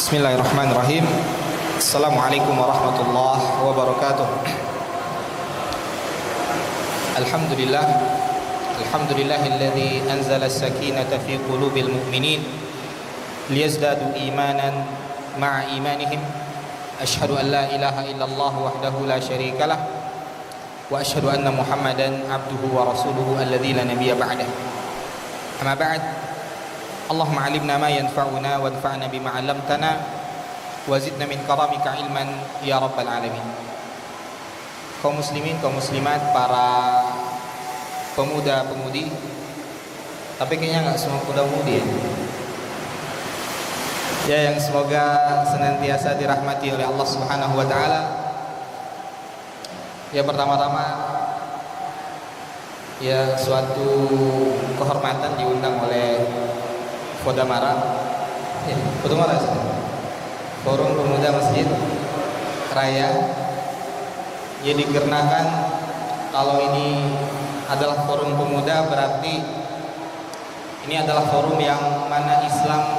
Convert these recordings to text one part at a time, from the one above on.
Bismillahirrahmanirrahim. Assalamualaikum warahmatullahi wabarakatuh. Alhamdulillah. Alhamdulillahilladzi anzala as-sakinata fi qulubil mu'minin liyazdadu imanan ma'a imanihim. Asyhadu an la ilaha illallah wahdahu la syarikalah wa asyhadu anna Muhammadan abduhu wa rasuluhu alladzi la nabiyya ba'dah. Amma ba'd. Allahumma 'allimna ma yanfa'una wanfa'na bima 'allamtana wa zidna min karamika ilman ya rabbal alamin. Kaum muslimin, kaum muslimat, para pemuda-pemudi, tapi kayaknya nggak semua pemuda-pemudi ya, yang semoga senantiasa dirahmati oleh Allah Subhanahu wa taala. Ya, pertama-tama ya suatu kehormatan diundang oleh Fodamara, Forum Pemuda Masjid Raya. Ya, dikarenakan kalau ini adalah forum pemuda, berarti ini adalah forum yang mana Islam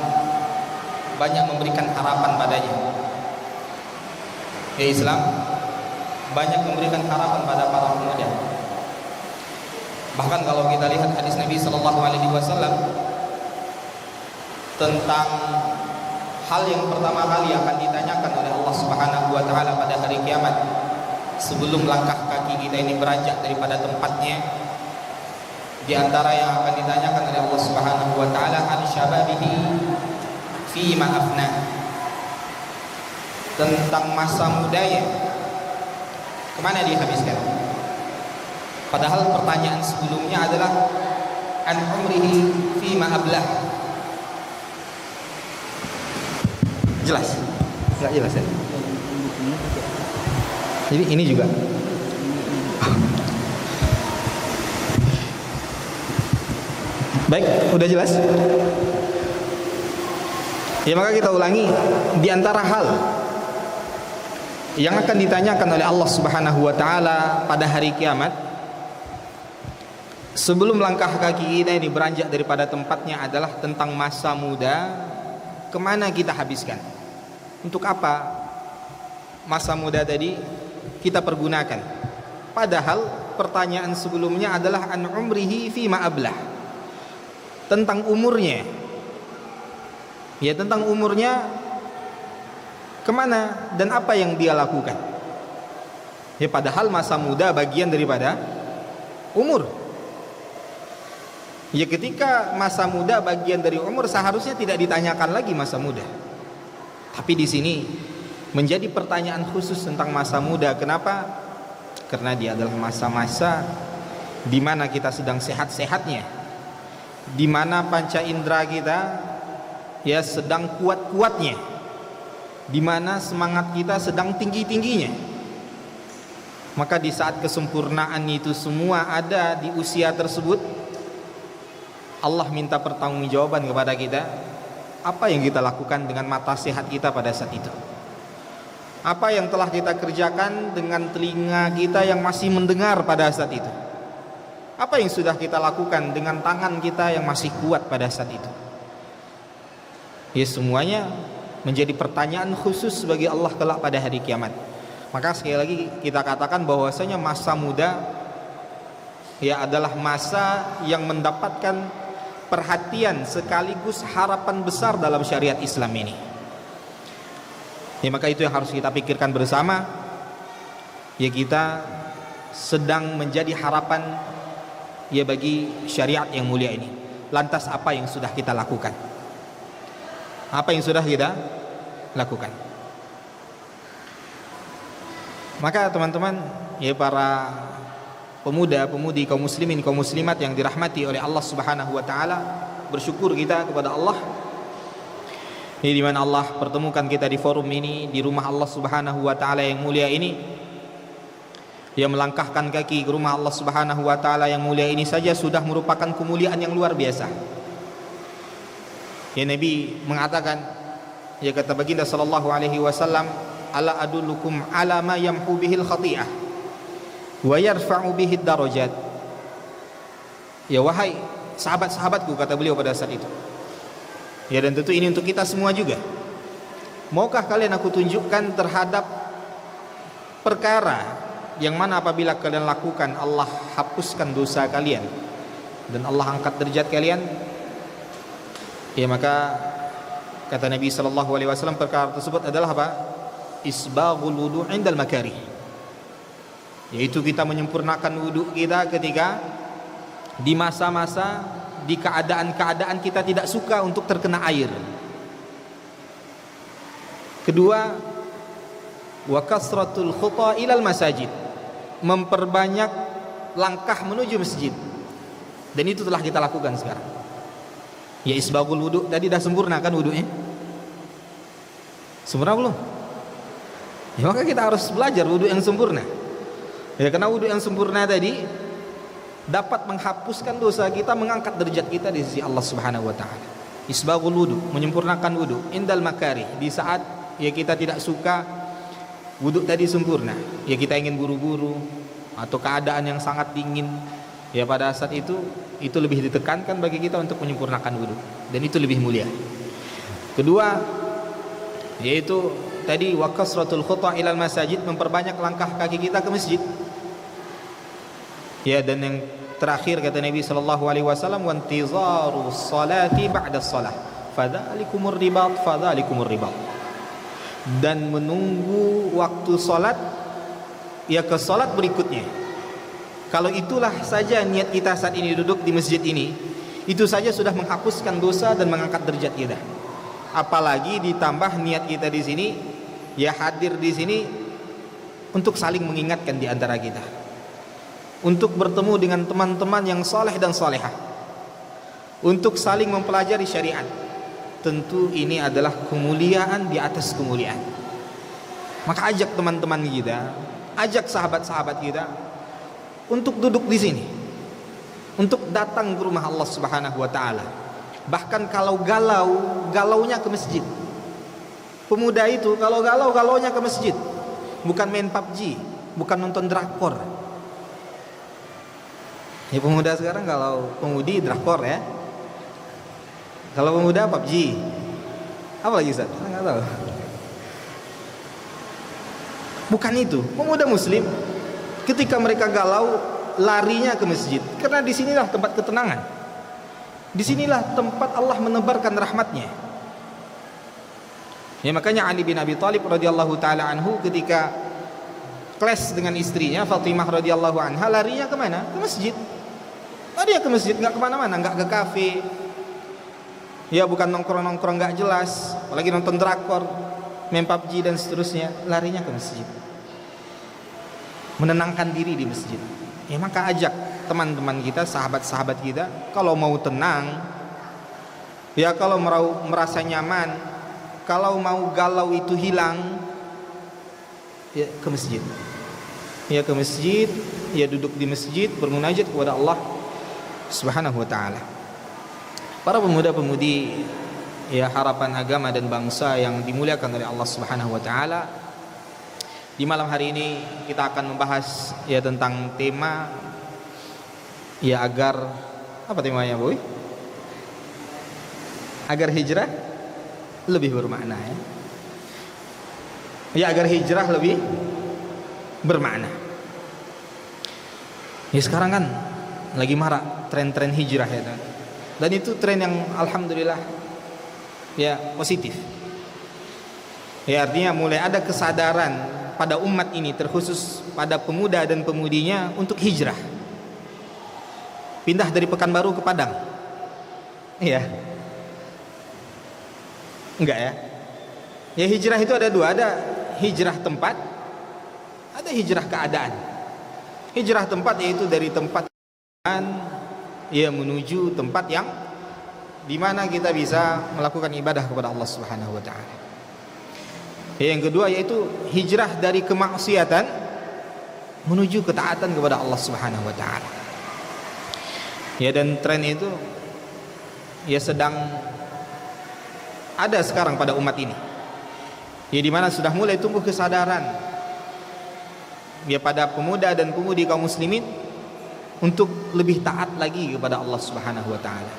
banyak memberikan harapan padanya. Ya, Islam banyak memberikan harapan pada para pemuda. Bahkan kalau kita lihat hadis Nabi Sallallahu Alaihi Wasallam tentang hal yang pertama kali akan ditanyakan oleh Allah Subhanahu wa taala pada hari kiamat, sebelum langkah kaki kita ini beranjak daripada tempatnya, di antara yang akan ditanyakan oleh Allah Subhanahu wa taala, an syababihi fi ma afna, tentang masa mudanya kemana dia habiskan. Padahal pertanyaan sebelumnya adalah an umrihi fi ma ablah. Jelas? Enggak jelas ya? Jadi ini juga. Baik, udah jelas? Ya, maka kita ulangi, di antara hal yang akan ditanyakan oleh Allah Subhanahu wa taala pada hari kiamat, sebelum langkah kaki kita ini beranjak daripada tempatnya, adalah tentang masa muda, kemana kita habiskan. Untuk apa masa muda tadi kita pergunakan? Padahal pertanyaan sebelumnya adalah an umrihi fi ma ablah, tentang umurnya. Ya, tentang umurnya kemana dan apa yang dia lakukan. Ya, padahal masa muda bagian daripada umur. Ya, ketika masa muda bagian dari umur, seharusnya tidak ditanyakan lagi masa muda. Tapi di sini menjadi pertanyaan khusus tentang masa muda. Kenapa? Karena dia adalah masa-masa di mana kita sedang sehat-sehatnya, di mana panca indera kita ya sedang kuat-kuatnya, di mana semangat kita sedang tinggi-tingginya. Maka di saat kesempurnaan itu semua ada di usia tersebut, Allah minta pertanggungjawaban kepada kita. Apa yang kita lakukan dengan mata sehat kita pada saat itu? Apa yang telah kita kerjakan dengan telinga kita yang masih mendengar pada saat itu? Apa yang sudah kita lakukan dengan tangan kita yang masih kuat pada saat itu? Ya, semuanya menjadi pertanyaan khusus bagi Allah kelak pada hari kiamat. Maka sekali lagi kita katakan bahwasanya masa muda ya adalah masa yang mendapatkan perhatian sekaligus harapan besar dalam syariat Islam ini. Ya, maka itu yang harus kita pikirkan bersama. Ya, kita sedang menjadi harapan ya bagi syariat yang mulia ini. Lantas apa yang sudah kita lakukan? Apa yang sudah kita lakukan? Maka teman-teman, ya para pemuda-pemudi, kaum muslimin, kaum muslimat yang dirahmati oleh Allah Subhanahu wa taala, bersyukur kita kepada Allah ini di mana Allah pertemukan kita di forum ini, di rumah Allah Subhanahu wa taala yang mulia ini. Dia melangkahkan kaki ke rumah Allah Subhanahu wa taala yang mulia ini saja sudah merupakan kemuliaan yang luar biasa. Ya, Nabi mengatakan, ya kata baginda sallallahu alaihi wasallam, ala adullukum ala ma yamhu bihil khati'ah wa yarfa'u bihi darajat. Ya, wahai sahabat-sahabatku, kata beliau pada saat itu. Ya, dan tentu ini untuk kita semua juga. Maukah kalian aku tunjukkan terhadap perkara yang mana apabila kalian lakukan Allah hapuskan dosa kalian dan Allah angkat derajat kalian? Ya, maka kata Nabi sallallahu alaihi wasallam perkara tersebut adalah apa? Isbaghul wudu' indal makarih. Yaitu kita menyempurnakan wudu kita ketika di masa-masa, di keadaan-keadaan kita tidak suka untuk terkena air. Kedua, wa kasratul khuta ilal masajid, memperbanyak langkah menuju masjid. Dan itu telah kita lakukan sekarang. Ya, isbaghul wudu, tadi dah sempurna kan wudunya? Sempurna belum? Ya, maka kita harus belajar wudu yang sempurna. Ya, karena wudu yang sempurna tadi dapat menghapuskan dosa kita, mengangkat derajat kita di sisi Allah Subhanahu wa taala. Isbaghul wudu, menyempurnakan wudu indal makarih, di saat ya kita tidak suka wudu tadi sempurna. Ya, kita ingin buru-buru atau keadaan yang sangat dingin. Ya, pada saat itu lebih ditekankan bagi kita untuk menyempurnakan wudu, dan itu lebih mulia. Kedua, yaitu tadi wa kasratul khuta ilal masajid, memperbanyak langkah kaki kita ke masjid. Ya, dan yang terakhir kata Nabi sallallahu alaihi wasallam, wa intizaru sholati ba'da shalah fadzalikumur ribat, dan menunggu waktu salat ya ke salat berikutnya. Kalau itulah saja niat kita saat ini duduk di masjid ini, itu saja sudah menghapuskan dosa dan mengangkat derajat kita. Apalagi ditambah niat kita di sini, ya hadir di sini untuk saling mengingatkan di antara kita, untuk bertemu dengan teman-teman yang saleh dan salehah, untuk saling mempelajari syariat. Tentu ini adalah kemuliaan di atas kemuliaan. Maka ajak teman-teman kita, ajak sahabat-sahabat kita untuk duduk di sini, untuk datang ke rumah Allah Subhanahu wa taala. Bahkan kalau galaunya ke masjid. Pemuda itu kalau galaunya ke masjid, bukan main PUBG, bukan nonton drakor. Ya, pemuda sekarang kalau pemudi drakor ya. Kalau pemuda PUBG. Apa lagi Ustaz? Saya enggak tahu. Bukan itu. Pemuda muslim ketika mereka galau larinya ke masjid, karena disinilah tempat ketenangan. Disinilah tempat Allah menebarkan rahmatnya. Ya, makanya Ali bin Abi Thalib radhiyallahu taala anhu ketika clash dengan istrinya Fatimah radhiyallahu anha, larinya kemana? Ke masjid. Larinya ke masjid, nggak kemana-mana, nggak ke kafe. Ya, bukan nongkrong-nongkrong nggak jelas, apalagi nonton drakor, main PUBG dan seterusnya. Larinya ke masjid, menenangkan diri di masjid. Ya, maka ajak teman-teman kita, sahabat-sahabat kita, kalau mau tenang, ya kalau merasa nyaman, kalau mau galau itu hilang, ya ke masjid. Ya ke masjid, ya duduk di masjid, bermunajat kepada Allah Subhanahu wa taala. Para pemuda-pemudi ya harapan agama dan bangsa yang dimuliakan oleh Allah Subhanahu wa taala, di malam hari ini kita akan membahas ya tentang tema ya agar apa temanya, Boy? Agar hijrah lebih bermakna ya. Ya, agar hijrah lebih bermakna. Ya, sekarang kan lagi marak tren-tren hijrah ya. Dan itu tren yang alhamdulillah ya positif. Ya, artinya mulai ada kesadaran pada umat ini, terkhusus pada pemuda dan pemudinya, untuk hijrah. Pindah dari Pekanbaru ke Padang. Iya. Enggak ya? Ya, hijrah itu ada dua, ada hijrah tempat, ada hijrah keadaan. Hijrah tempat yaitu dari tempat ya menuju tempat yang dimana kita bisa melakukan ibadah kepada Allah Subhanahu wa taala. Yang kedua yaitu hijrah dari kemaksiatan menuju ketaatan kepada Allah Subhanahu wa taala. Ya, dan tren itu ya sedang ada sekarang pada umat ini. Ya, di mana sudah mulai tumbuh kesadaran ya pada pemuda dan pemudi kaum muslimin untuk lebih taat lagi kepada Allah Subhanahu wa taala.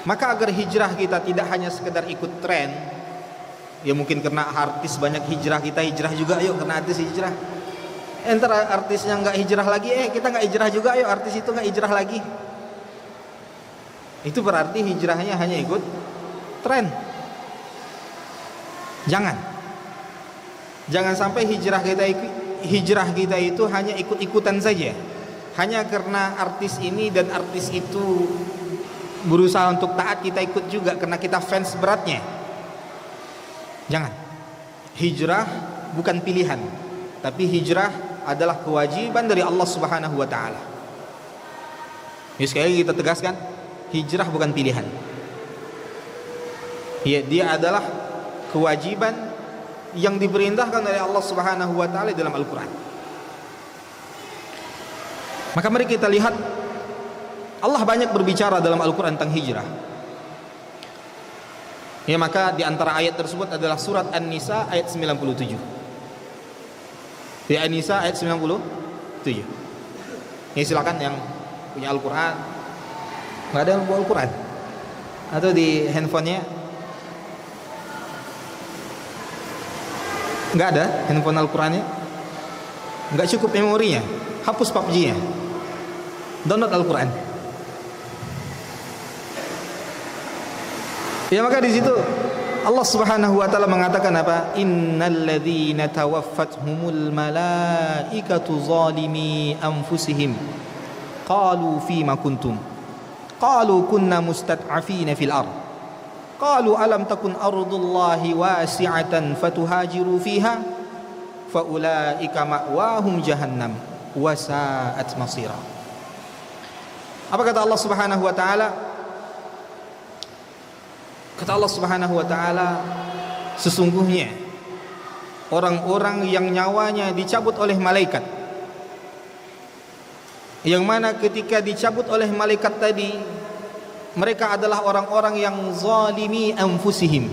Maka agar hijrah kita tidak hanya sekedar ikut tren, Ya mungkin karena artis banyak hijrah, kita hijrah juga, yuk karena artis hijrah. Entar artisnya nggak hijrah lagi, kita nggak hijrah juga, yuk artis itu nggak hijrah lagi. Itu berarti hijrahnya hanya ikut tren. Jangan sampai hijrah kita itu hanya ikut-ikutan saja. Hanya karena artis ini dan artis itu berusaha untuk taat, kita ikut juga karena kita fans beratnya. Jangan. Hijrah bukan pilihan, tapi hijrah adalah kewajiban dari Allah Subhanahu wa taala. Jadi sekali lagi kita tegaskan, hijrah bukan pilihan. Ya, dia adalah kewajiban yang diperintahkan oleh Allah Subhanahu wa taala dalam Al-Qur'an. Maka mari kita lihat, Allah banyak berbicara dalam Al-Qur'an tentang hijrah. Ya, maka di antara ayat tersebut adalah surat An-Nisa ayat 97. Di An-Nisa ayat 97. Ini silakan yang punya Al-Qur'an. Enggak ada yang bawa Al-Qur'an? Atau di handphonenya? Enggak ada handphone Al-Qur'annya? Enggak cukup memorinya. Hapus PUBG-nya. Download Al-Qur'an. Ya, maka di situ Allah Subhanahu wa taala mengatakan apa? Innal ladzina tawaffathumul malaikatu zalimi anfusihim qalu fima kuntum qalu kunna mustad'afina fil ard qalu alam takun ardullahi wasi'atan fatuhajiru fiha faulaika ma'wahum jahannam wa sa'at masira. Apa kata Allah Subhanahu wa taala? Kata Allah Subhanahu wa taala, sesungguhnya orang-orang yang nyawanya dicabut oleh malaikat, yang mana ketika dicabut oleh malaikat tadi, mereka adalah orang-orang yang zalimi anfusihim,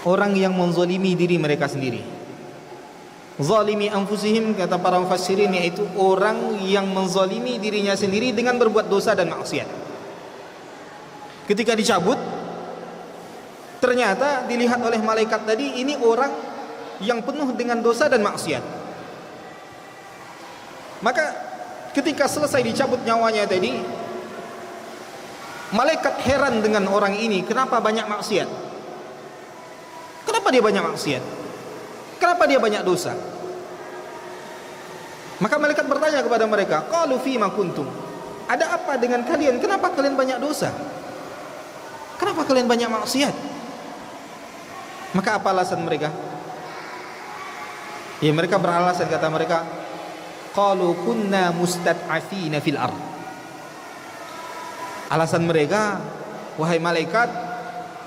orang yang menzalimi diri mereka sendiri. Zalimi anfusihim, kata para mufassirin, yaitu orang yang menzalimi dirinya sendiri dengan berbuat dosa dan maksiat. Ketika dicabut, ternyata dilihat oleh malaikat tadi, ini orang yang penuh dengan dosa dan maksiat. Maka ketika selesai dicabut nyawanya tadi, malaikat heran dengan orang ini, kenapa banyak maksiat? Kenapa dia banyak maksiat? Kenapa dia banyak dosa? Maka malaikat bertanya kepada mereka, qalu fima kuntum? Ada apa dengan kalian? Kenapa kalian banyak dosa? Kenapa kalian banyak maksiat? Maka apa alasan mereka? Ya, mereka beralasan, kata mereka, qalu kunna mustad'afina fil ard. Alasan mereka, wahai malaikat,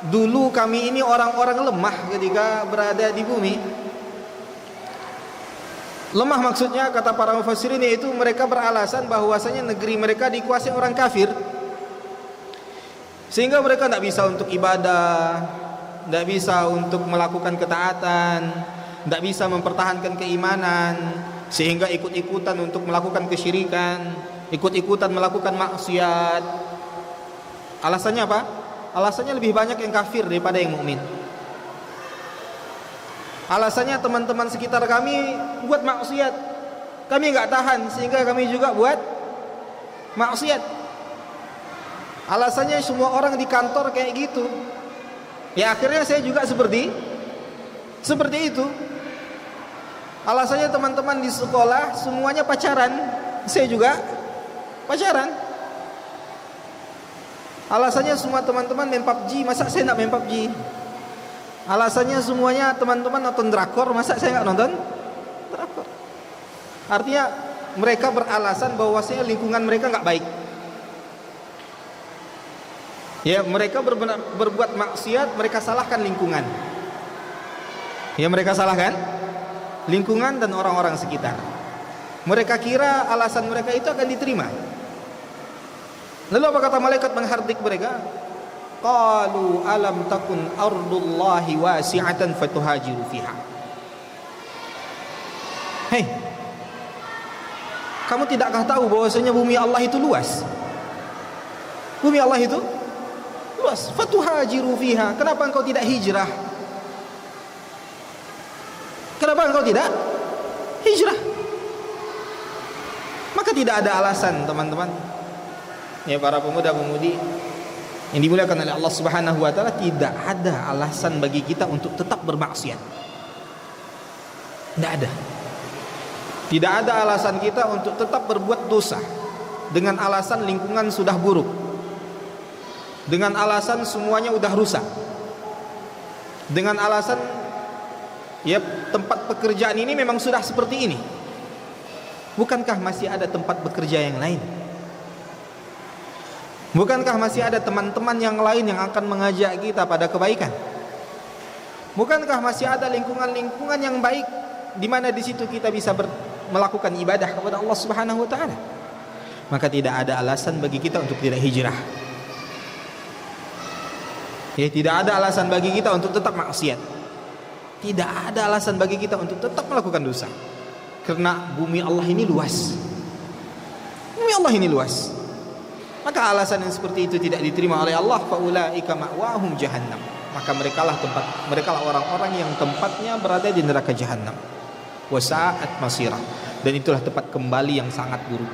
dulu kami ini orang-orang lemah ketika berada di bumi. Lemah maksudnya, kata para mufassirin, yaitu mereka beralasan bahwasanya negeri mereka dikuasai orang kafir, sehingga mereka tidak bisa untuk ibadah, tidak bisa untuk melakukan ketaatan, tidak bisa mempertahankan keimanan, sehingga ikut-ikutan untuk melakukan kesyirikan, ikut-ikutan melakukan maksiat. Alasannya apa? Alasannya lebih banyak yang kafir daripada yang mukmin. Alasannya teman-teman sekitar kami buat maksiat, kami nggak tahan, sehingga kami juga buat maksiat. Alasannya semua orang di kantor kayak gitu, ya akhirnya saya juga seperti itu. Alasannya teman-teman di sekolah semuanya pacaran, saya juga pacaran. Alasannya semua teman-teman main PUBG, masa saya nggak main PUBG? Alasannya semuanya teman-teman nonton drakor, masa saya nggak nonton drakor? Artinya mereka beralasan bahwasanya lingkungan mereka nggak baik. Ya, mereka berbuat maksiat, mereka salahkan lingkungan. Ya, mereka salahkan lingkungan dan orang-orang sekitar. Mereka kira alasan mereka itu akan diterima. Lalu apa kata malaikat menghardik mereka? Qalu alam takun ardullahi wasi'atan fatuhajiru fiha. Hei, kamu tidakkah tahu bahwasanya bumi Allah itu luas? Bumi Allah itu luas. Fatuhajiru fiha. Kenapa engkau tidak hijrah tidak hijrah? Maka tidak ada alasan teman-teman, ya para pemuda-pemudi yang dimuliakan oleh Allah Subhanahu wa taala, tidak ada alasan bagi kita untuk tetap bermaksiat. Tidak ada. Tidak ada alasan kita untuk tetap berbuat dosa dengan alasan lingkungan sudah buruk, dengan alasan semuanya udah rusak, dengan alasan ya tempat pekerjaan ini memang sudah seperti ini. Bukankah masih ada tempat bekerja yang lain? Bukankah masih ada teman-teman yang lain yang akan mengajak kita pada kebaikan? Bukankah masih ada lingkungan-lingkungan yang baik di mana di situ kita bisa melakukan ibadah kepada Allah Subhanahu wa taala? Maka tidak ada alasan bagi kita untuk tidak hijrah. Ya, tidak ada alasan bagi kita untuk tetap maksiat. Tidak ada alasan bagi kita untuk tetap melakukan dosa. Karena bumi Allah ini luas. Bumi Allah ini luas. Maka alasan yang seperti itu tidak diterima oleh Allah, faulaika ma'wahum jahannam. Maka merekalah orang-orang yang tempatnya berada di neraka jahannam. Wa sa'at masirah. Dan itulah tempat kembali yang sangat buruk.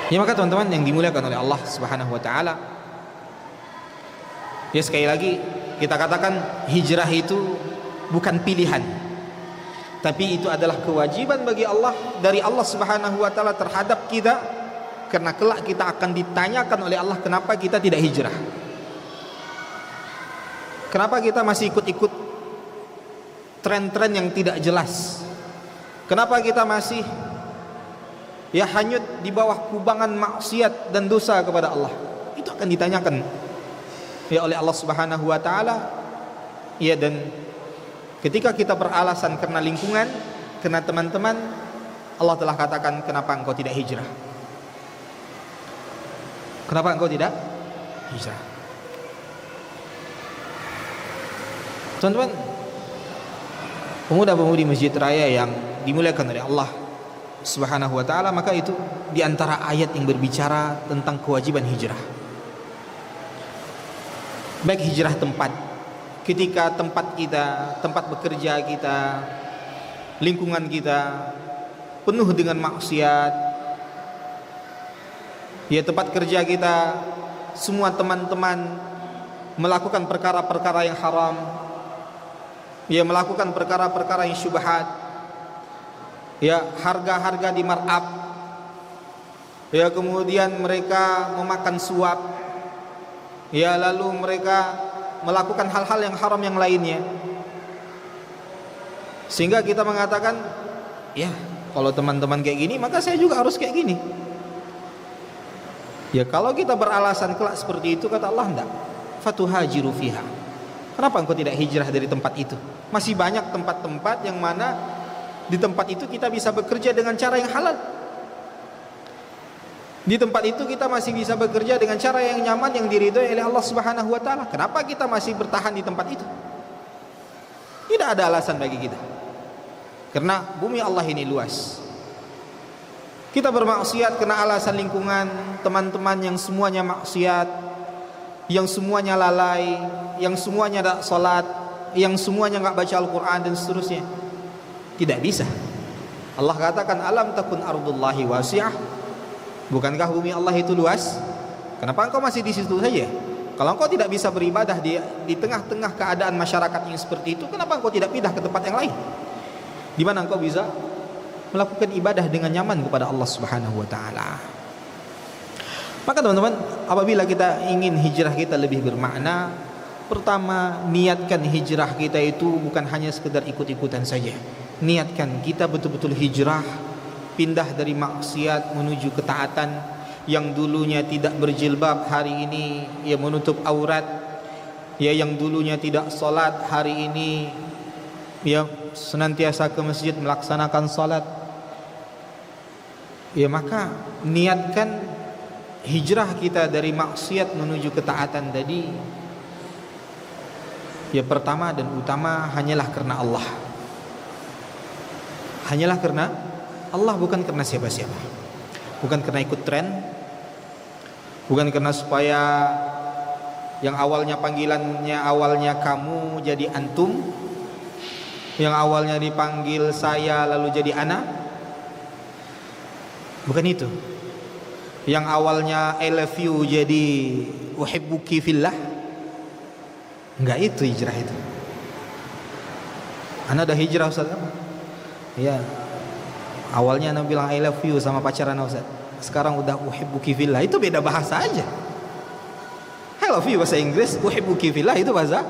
Ya, maka teman-teman yang dimuliakan oleh Allah Subhanahu wa taala, ya sekali lagi kita katakan hijrah itu bukan pilihan, tapi itu adalah kewajiban bagi Allah, dari Allah Subhanahu wa taala terhadap kita, karena kelak kita akan ditanyakan oleh Allah kenapa kita tidak hijrah. Kenapa kita masih ikut-ikut tren-tren yang tidak jelas? Kenapa kita masih ya hanyut di bawah kubangan maksiat dan dosa kepada Allah? Itu akan ditanyakan ya oleh Allah Subhanahu wa taala. Ya, dan ketika kita beralasan karena lingkungan, karena teman-teman, Allah telah katakan, kenapa engkau tidak hijrah? Kenapa engkau tidak hijrah? Teman-teman, pemuda-pemudi Masjid Raya yang dimuliakan oleh Allah Subhanahu wa taala, maka itu di antara ayat yang berbicara tentang kewajiban hijrah. Baik hijrah tempat, ketika tempat kita, tempat bekerja kita, lingkungan kita penuh dengan maksiat, ya tempat kerja kita semua teman-teman melakukan perkara-perkara yang haram, ya melakukan perkara-perkara yang syubhat, ya harga-harga di markup, ya kemudian mereka memakan suap, ya lalu mereka melakukan hal-hal yang haram yang lainnya, sehingga kita mengatakan, ya kalau teman-teman kayak gini maka saya juga harus kayak gini. Ya kalau kita beralasan kelak seperti itu, kata Allah, enggak, fatuhajiru fiha. Kenapa engkau tidak hijrah dari tempat itu? Masih banyak tempat-tempat yang mana di tempat itu kita bisa bekerja dengan cara yang halal. Di tempat itu kita masih bisa bekerja dengan cara yang nyaman, yang diridhoi oleh Allah Subhanahu wa taala. Kenapa kita masih bertahan di tempat itu? Tidak ada alasan bagi kita. Karena bumi Allah ini luas. Kita bermaksiat karena alasan lingkungan, teman-teman yang semuanya maksiat, yang semuanya lalai, yang semuanya tidak salat, yang semuanya enggak baca Al-Qur'an dan seterusnya. Tidak bisa. Allah katakan, alam takun ardullahi wasi'ah. Bukankah bumi Allah itu luas? Kenapa engkau masih di situ saja? Kalau engkau tidak bisa beribadah di tengah-tengah keadaan masyarakat yang seperti itu, kenapa engkau tidak pindah ke tempat yang lain, di mana engkau bisa melakukan ibadah dengan nyaman kepada Allah Subhanahu wa taala? Maka teman-teman, apabila kita ingin hijrah kita lebih bermakna, pertama, niatkan hijrah kita itu bukan hanya sekedar ikut-ikutan saja. Niatkan kita betul-betul hijrah, pindah dari maksiat menuju ketaatan. Yang dulunya tidak berjilbab, hari ini ia menutup aurat. Ya, yang dulunya tidak salat, hari ini ia senantiasa ke masjid melaksanakan salat. Ya, maka niatkan hijrah kita dari maksiat menuju ketaatan tadi, ya pertama dan utama hanyalah karena Allah. Hanyalah karena Allah, bukan karena siapa-siapa. Bukan karena ikut tren, bukan karena supaya yang awalnya panggilannya awalnya kamu jadi antum, Yang awalnya dipanggil saya lalu jadi ana? Bukan itu. Yang awalnya I love you jadi uhibbuki fillah? Enggak, itu hijrah itu. Ana udah hijrah Ustaz. Ya. Awalnya ana bilang I love you sama pacaran Ustaz. Sekarang udah uhibbuki fillah. Itu beda bahasa aja. I love you bahasa Inggris, uhibbuki fillah itu bahasa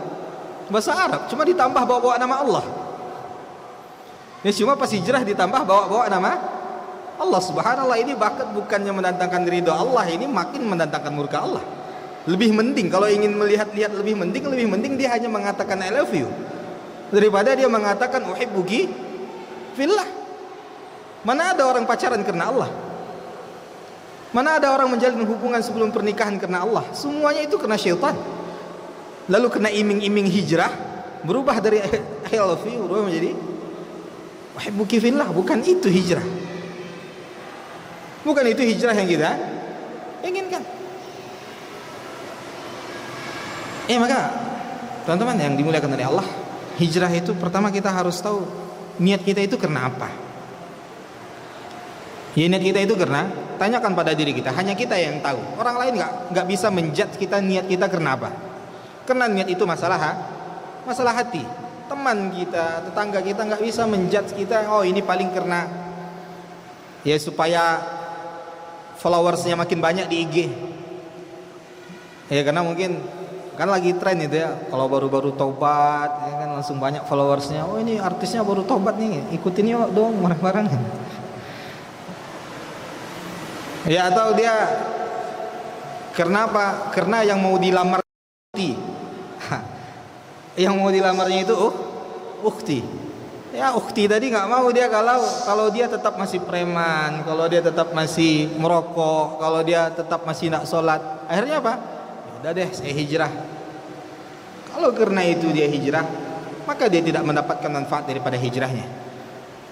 Arab. Cuma ditambah bawa-bawa nama Allah. Ini cuma pas hijrah ditambah bawa-bawa nama Allah. Subhanallah, ini bakat bukannya mendatangkan ridho Allah, ini makin mendatangkan murka Allah. Lebih mending kalau ingin melihat-lihat lebih mending dia hanya mengatakan I love you daripada dia mengatakan uhibbuki fillah. Mana ada orang pacaran karena Allah? Mana ada orang menjalin hubungan sebelum pernikahan karena Allah? Semuanya itu karena syaitan. Lalu kena iming-iming hijrah, berubah dari I love you berubah menjadi uhibbuki fillah. Bukan itu hijrah. Bukan itu hijrah yang kita inginkan. Maka teman-teman yang dimuliakan oleh Allah, hijrah itu pertama kita harus tahu niat kita itu karena apa. Ya, niat kita itu karena, tanyakan pada diri kita, hanya kita yang tahu. Orang lain nggak bisa menjudge kita niat kita karena apa. Karena niat itu masalah hati. Teman kita, tetangga kita nggak bisa menjudge kita. Oh, ini paling karena ya supaya followersnya makin banyak di IG. Ya karena mungkin kan lagi tren itu ya, kalau baru-baru tobat ya kan langsung banyak followersnya. Oh, ini artisnya baru tobat nih, ikutin yuk dong bareng-bareng. Ya, atau dia karena apa? Karena yang mau dilamar yang mau dilamarnya itu ukhti. Ya, ukhti tadi nggak mau dia kalau dia tetap masih preman, kalau dia tetap masih merokok, kalau dia tetap masih nggak sholat. Akhirnya apa? Ya udah deh, saya hijrah. Kalau karena itu dia hijrah, maka dia tidak mendapatkan manfaat daripada hijrahnya.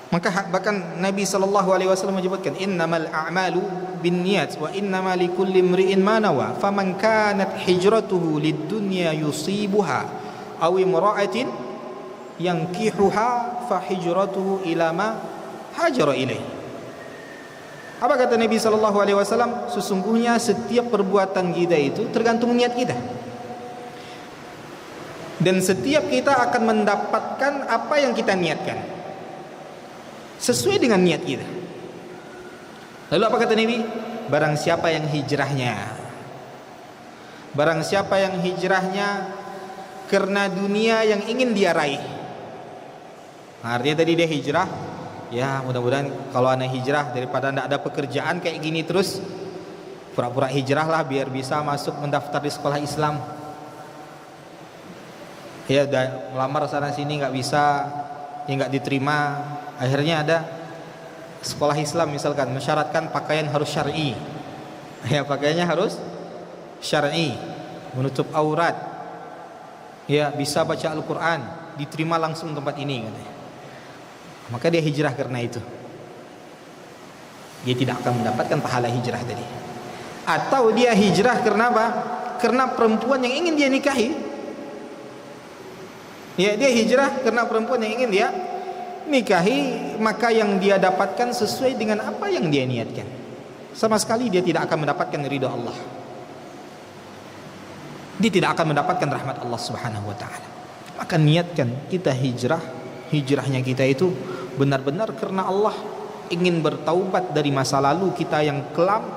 Maka bahkan Nabi SAW menyebutkan innamal a'malu binniyat wa innama likulli imri'in ma nawa faman kanat hijratuhu lid-dunya yusibuha aw imra'atin yankihuha fa hijratuhu ila ma hajara ilaih. Apa kata Nabi SAW? Sesungguhnya setiap perbuatan kita itu tergantung niat kita. Dan setiap kita akan mendapatkan apa yang kita niatkan sesuai dengan niat kita. Lalu apa kata Nabi? Barang siapa yang hijrahnya karena dunia yang ingin dia raih. Nah, artinya tadi dia hijrah, ya mudah-mudahan kalau anak hijrah daripada tidak ada pekerjaan kayak gini terus, pura-pura hijrah lah biar bisa masuk mendaftar di sekolah Islam. Ya udah melamar sana sini nggak bisa, ya nggak diterima. Akhirnya ada sekolah Islam misalkan mensyaratkan pakaian harus syar'i. Ya, pakaiannya harus syar'i, menutup aurat. Ya, bisa baca Al-Qur'an, diterima langsung tempat ini katanya. Maka dia hijrah karena itu. Dia tidak akan mendapatkan pahala hijrah tadi. Atau dia hijrah karena apa? Karena perempuan yang ingin dia nikahi. Ya, dia hijrah karena perempuan yang ingin dia nikahi, maka yang dia dapatkan sesuai dengan apa yang dia niatkan. Sama sekali dia tidak akan mendapatkan ridha Allah. Dia tidak akan mendapatkan rahmat Allah Subhanahu wa taala. Maka niatkan kita hijrahnya kita itu benar-benar karena Allah, ingin bertaubat dari masa lalu kita yang kelam,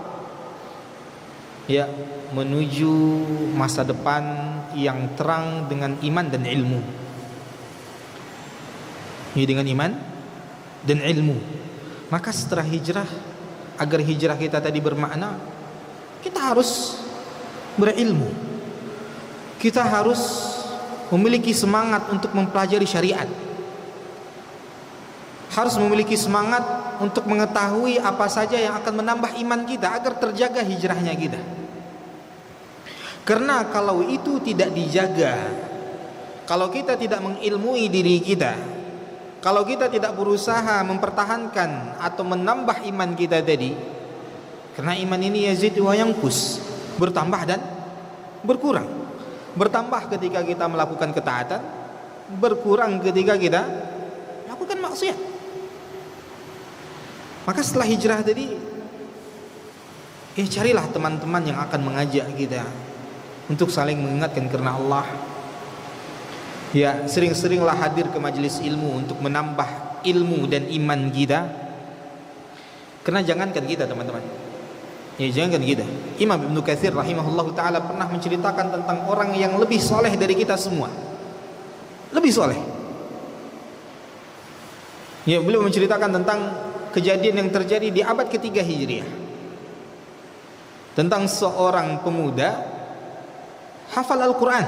ya, menuju masa depan yang terang dengan iman dan ilmu. Ya, dengan iman dan ilmu. Maka setelah hijrah, agar hijrah kita tadi bermakna, kita harus berilmu. Kita harus memiliki semangat untuk mempelajari syariat. Harus memiliki semangat untuk mengetahui apa saja yang akan menambah iman kita agar terjaga hijrahnya kita. Karena kalau itu tidak dijaga, kalau kita tidak mengilmui diri kita, kalau kita tidak berusaha mempertahankan atau menambah iman kita tadi, karena iman ini yazid wa yanqus, bertambah dan berkurang. Bertambah ketika kita melakukan ketaatan, berkurang ketika kita maksiat. Maka setelah hijrah tadi, carilah teman-teman yang akan mengajak kita untuk saling mengingatkan karena Allah. Ya, sering-seringlah hadir ke majelis ilmu untuk menambah ilmu dan iman kita. Karena jangankan kita teman-teman, jangankan kita, Imam Ibnu Katsir rahimahullahu taala pernah menceritakan tentang orang yang lebih soleh dari kita semua. Lebih soleh. Ya, beliau menceritakan tentang kejadian yang terjadi di abad ketiga Hijriah, tentang seorang pemuda hafal Al-Quran.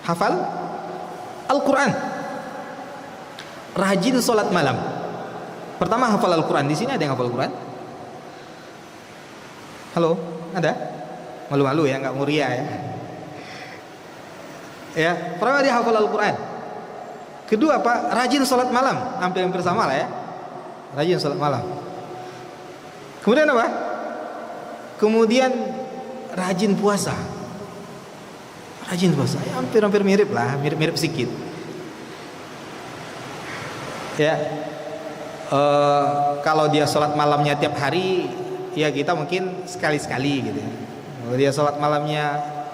Hafal Al-Quran, rajin sholat malam. Pertama hafal Al-Quran. Di sini ada yang hafal Al-Quran? Halo, ada? Malu-malu ya, nggak muria ya. Ya, pertama dia hafal Al-Quran. Kedua apa? Rajin sholat malam. Hampir-hampir sama lah ya. Rajin sholat malam. Kemudian apa? Kemudian rajin puasa. Rajin puasa, ya hampir-hampir mirip lah, mirip-mirip sedikit. Ya, kalau dia sholat malamnya tiap hari, ya kita mungkin sekali-sekali gitu. Kalau dia sholat malamnya,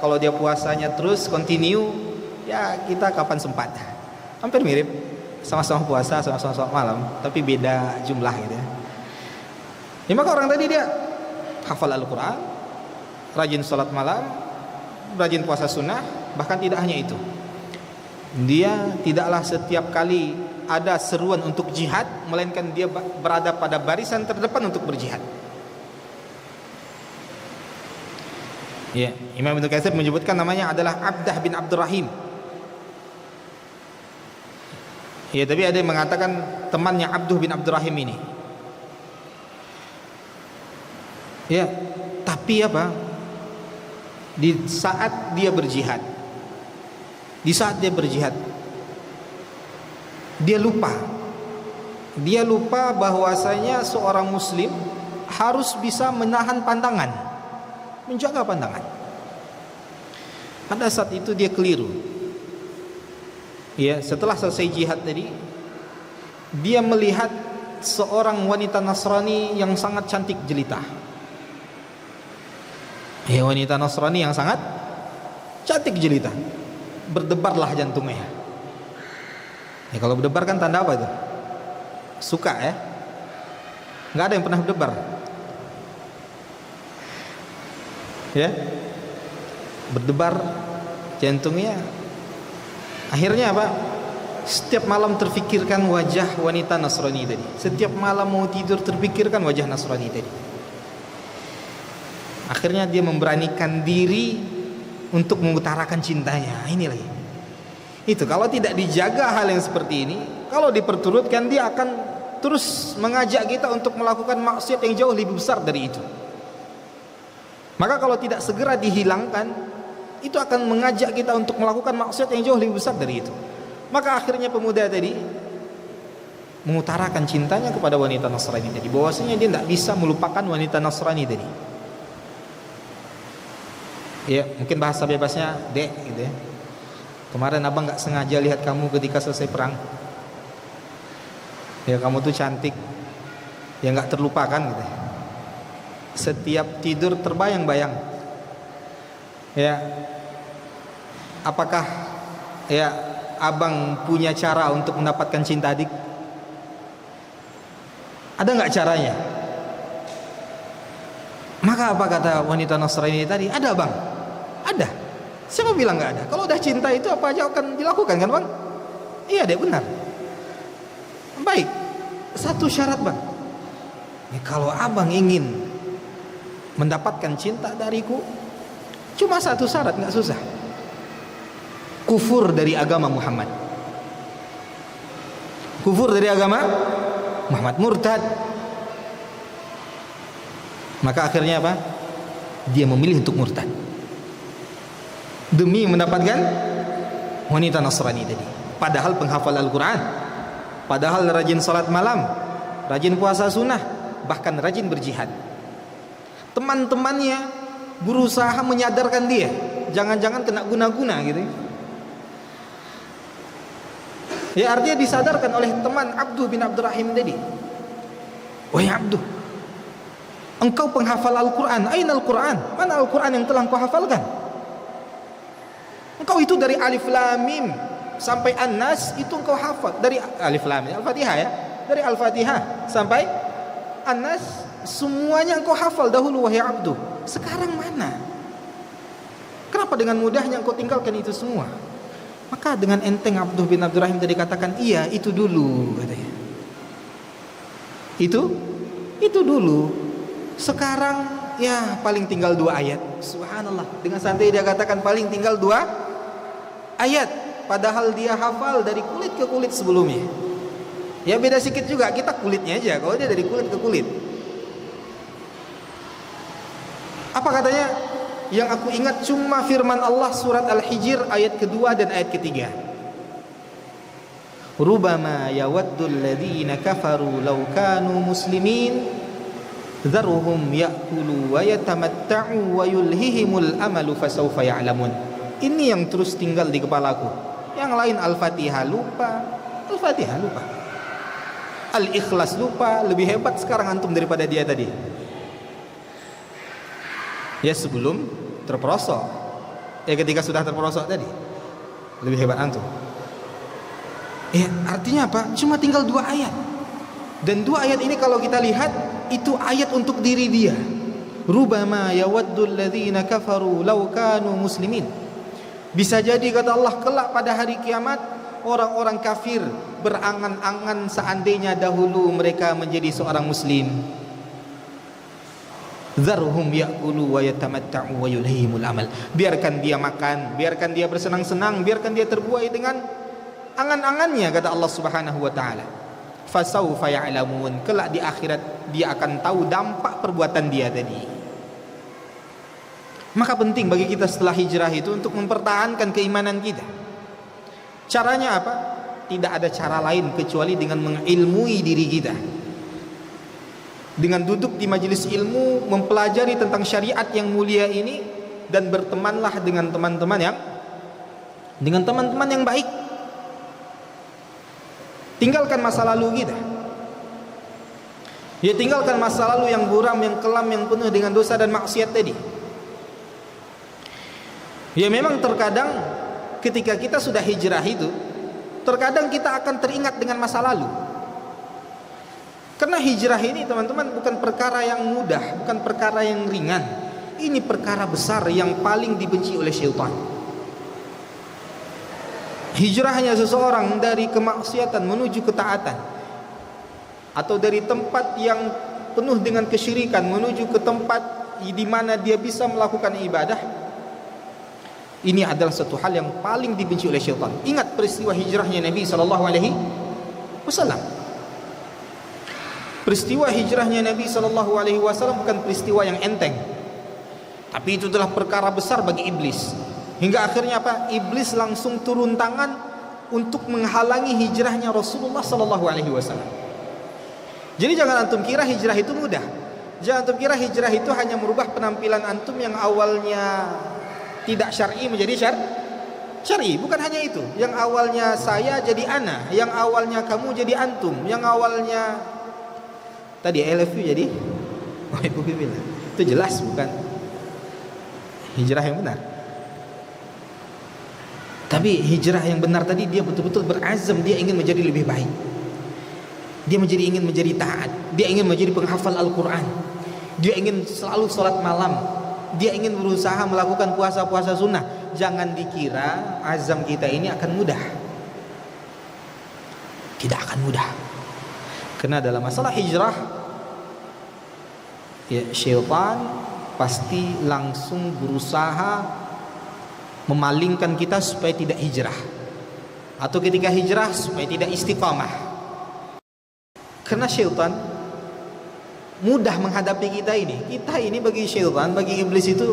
kalau dia puasanya terus continue, ya kita kapan sempat. Hampir mirip, sama-sama puasa, sama-sama sholat malam, tapi beda jumlah gitu ya. Ya maka orang tadi dia hafal Al-Quran, rajin sholat malam, rajin puasa sunnah. Bahkan tidak hanya itu, dia tidaklah setiap kali ada seruan untuk jihad, melainkan dia berada pada barisan terdepan untuk berjihad. Ya, Imam Ibnu Katsir menyebutkan namanya adalah Abdah bin Abdurrahim. Ya, tapi ada yang mengatakan temannya Abduh bin Abdurrahim ini. Ya, tapi apa? Di saat dia berjihad, dia lupa bahwasanya seorang muslim harus bisa menahan pandangan, menjaga pandangan. Pada saat itu dia keliru. Ya, setelah selesai jihad tadi, dia melihat seorang wanita Nasrani yang sangat cantik jelita. Ya, wanita Nasrani yang sangat cantik jelita. Berdebarlah jantungnya. Ya, kalau berdebar kan tanda apa itu? Suka ya. Nggak ada yang pernah berdebar. Ya, berdebar jantungnya. Akhirnya apa? Setiap malam terfikirkan wajah wanita Nasrani tadi. Setiap malam mau tidur terfikirkan wajah Nasrani tadi. Akhirnya dia memberanikan diri untuk mengutarakan cintanya. Ini lagi. Itu kalau tidak dijaga hal yang seperti ini, kalau diperturutkan, dia akan terus mengajak kita untuk melakukan maksiat yang jauh lebih besar dari itu. Maka kalau tidak segera dihilangkan, itu akan mengajak kita untuk melakukan maksiat yang jauh lebih besar dari itu. Maka akhirnya pemuda tadi mengutarakan cintanya kepada wanita Nasrani tadi, bahwasanya dia tidak bisa melupakan wanita Nasrani tadi. Ya, mungkin bahasa bebasnya, dek gitu ya. Kemarin abang nggak sengaja lihat kamu ketika selesai perang. Ya, kamu tuh cantik, ya nggak terlupakan gitu. Setiap tidur terbayang-bayang. Ya, apakah ya abang punya cara untuk mendapatkan cinta adik? Ada nggak caranya? Maka apa kata wanita Nasrani tadi? Ada bang, ada. Siapa bilang nggak ada? Kalau udah cinta itu apa aja akan dilakukan kan bang? Iya deh, benar. Baik, satu syarat bang. Ya, kalau abang ingin mendapatkan cinta dariku, cuma satu syarat, nggak susah. Kufur dari agama Muhammad. Kufur dari agama Muhammad, murtad. Maka akhirnya apa? Dia memilih untuk murtad demi mendapatkan wanita Nasrani tadi. Padahal penghafal Al-Quran, padahal rajin salat malam, rajin puasa sunnah, bahkan rajin berjihad. Teman-temannya berusaha menyadarkan dia, jangan-jangan kena guna-guna gitu. Ya artinya disadarkan oleh teman Abduh bin Abdurrahim tadi. Wahai Abduh, engkau penghafal Al-Quran. Aina Al-Quran? Mana Al-Quran yang telah engkau hafalkan? Engkau itu dari Alif Lam Mim sampai An-Nas itu engkau hafal. Dari Alif Lam Mim, Al-Fatihah ya. Dari Al-Fatihah sampai An-Nas semuanya engkau hafal dahulu wahai Abduh. Sekarang mana? Kenapa dengan mudahnya engkau tinggalkan itu semua? Maka dengan enteng Abduh bin Abdurrahim tadi katakan, iya itu dulu katanya. Itu dulu. Sekarang ya paling tinggal 2 ayat. Subhanallah, dengan santai dia katakan paling tinggal 2 ayat, padahal dia hafal dari kulit ke kulit sebelumnya. Ya beda sedikit juga, kita kulitnya aja, kalau dia dari kulit ke kulit. Apa katanya? Yang aku ingat cuma firman Allah surat Al-Hijr ayat kedua dan ayat ketiga. Rubama yawaddul ladzina kafaru law kanu muslimin dzaruhum ya'kulu wa yatamatta'u wa yulhihimul amalu fasawfa ya'lamun. Ini yang terus tinggal di kepalaku. Yang lain Al-Fatihah lupa, Al-Ikhlas lupa. Lebih hebat sekarang antum daripada dia tadi. Ya sebelum terperosok. Ya ketika sudah terperosok tadi lebih hebat antum. Ya artinya apa? Cuma tinggal 2 ayat. Dan 2 ayat ini kalau kita lihat itu ayat untuk diri dia. Rubama yawaddul ladzina kafaru law kanu muslimin. Bisa jadi kata Allah kelak pada hari kiamat orang-orang kafir berangan-angan seandainya dahulu mereka menjadi seorang muslim. Dzarhum ya'kulu wa yatamatta'u wa yulhihimul amal. Biarkan dia makan, biarkan dia bersenang-senang, biarkan dia terbuai dengan angan-angannya kata Allah Subhanahu wa taala. Fasawfa ya'lamun, kelak di akhirat dia akan tahu dampak perbuatan dia tadi. Maka penting bagi kita setelah hijrah itu untuk mempertahankan keimanan kita. Caranya apa? Tidak ada cara lain kecuali dengan mengilmui diri kita. Dengan duduk di majelis ilmu, mempelajari tentang syariat yang mulia ini, dan bertemanlah dengan teman-teman yang baik. Tinggalkan masa lalu kita. Ya tinggalkan masa lalu yang buram, yang kelam, yang penuh dengan dosa dan maksiat tadi. Ya memang terkadang ketika kita sudah hijrah itu, terkadang kita akan teringat dengan masa lalu. Karena hijrah ini teman-teman bukan perkara yang mudah, bukan perkara yang ringan. Ini perkara besar yang paling dibenci oleh syaitan. Hijrahnya seseorang dari kemaksiatan menuju ketaatan, atau dari tempat yang penuh dengan kesyirikan menuju ke tempat di mana dia bisa melakukan ibadah, ini adalah satu hal yang paling dibenci oleh syaitan. Ingat peristiwa hijrahnya Nabi SAW. Peristiwa hijrahnya Nabi SAW bukan peristiwa yang enteng, tapi itu adalah perkara besar bagi iblis. Hingga akhirnya apa? Iblis langsung turun tangan untuk menghalangi hijrahnya Rasulullah SAW. Jadi jangan antum kira hijrah itu mudah. Jangan antum kira hijrah itu hanya merubah penampilan antum yang awalnya tidak syar'i menjadi syar'i. Bukan hanya itu. Yang awalnya saya jadi ana, yang awalnya kamu jadi antum, yang awalnya tadi I love you jadi itu jelas bukan hijrah yang benar. Tapi hijrah yang benar tadi dia betul-betul berazam, dia ingin menjadi lebih baik. Dia ingin menjadi taat, dia ingin menjadi penghafal Al-Quran, dia ingin selalu sholat malam, dia ingin berusaha melakukan puasa-puasa sunnah. Jangan dikira azam kita ini akan mudah. Tidak akan mudah. Karena dalam masalah hijrah, ya, syaitan pasti langsung berusaha memalingkan kita supaya tidak hijrah, atau ketika hijrah supaya tidak istiqamah. Karena syaitan mudah menghadapi kita ini. Kita ini bagi syaitan, bagi iblis itu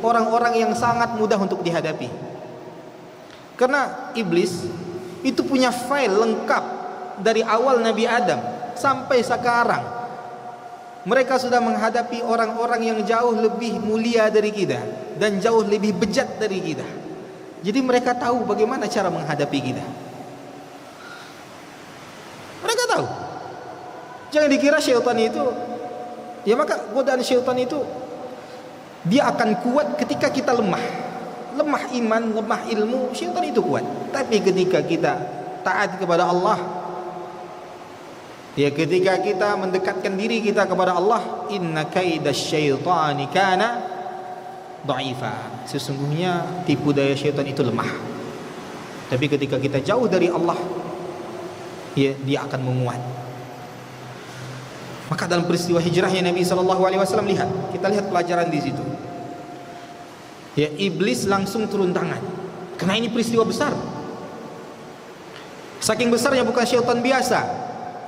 orang-orang yang sangat mudah untuk dihadapi. Karena iblis itu punya file lengkap dari awal Nabi Adam sampai sekarang. Mereka sudah menghadapi orang-orang yang jauh lebih mulia dari kita dan jauh lebih bejat dari kita. Jadi mereka tahu bagaimana cara menghadapi kita. Jangan dikira syaitan itu, ya maka godaan syaitan itu dia akan kuat ketika kita lemah. Lemah iman, lemah ilmu, syaitan itu kuat. Tapi ketika kita taat kepada Allah, ya ketika kita mendekatkan diri kita kepada Allah, inna kaidasyaitani kana dha'ifa. Sesungguhnya tipu daya syaitan itu lemah. Tapi ketika kita jauh dari Allah, ya dia akan menguat. Maka dalam peristiwa hijrahnya Nabi SAW, kita lihat pelajaran di situ. Ya, iblis langsung turun tangan. Karena ini peristiwa besar. Saking besarnya bukan syaitan biasa.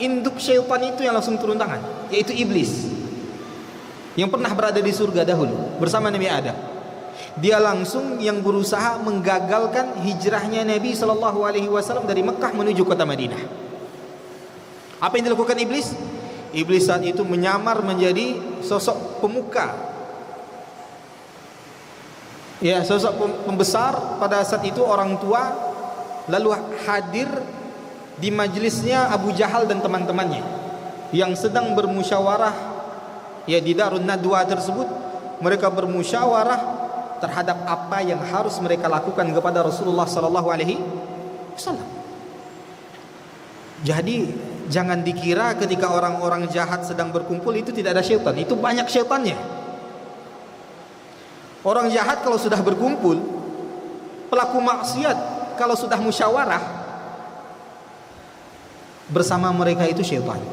Induk syaitan itu yang langsung turun tangan, yaitu iblis. Yang pernah berada di surga dahulu bersama Nabi Adam. Dia langsung yang berusaha menggagalkan hijrahnya Nabi SAW dari Mekah menuju kota Madinah. Apa yang dilakukan iblis? Iblis saat itu menyamar menjadi sosok pemuka, ya sosok pembesar pada saat itu, orang tua, lalu hadir di majelisnya Abu Jahal dan teman-temannya yang sedang bermusyawarah, ya di Darun Nadwa tersebut. Mereka bermusyawarah terhadap apa yang harus mereka lakukan kepada Rasulullah SAW. Jadi jangan dikira ketika orang-orang jahat sedang berkumpul itu tidak ada syaitan. Itu banyak syaitannya. Orang jahat kalau sudah berkumpul, pelaku maksiat kalau sudah musyawarah, bersama mereka itu syaitan.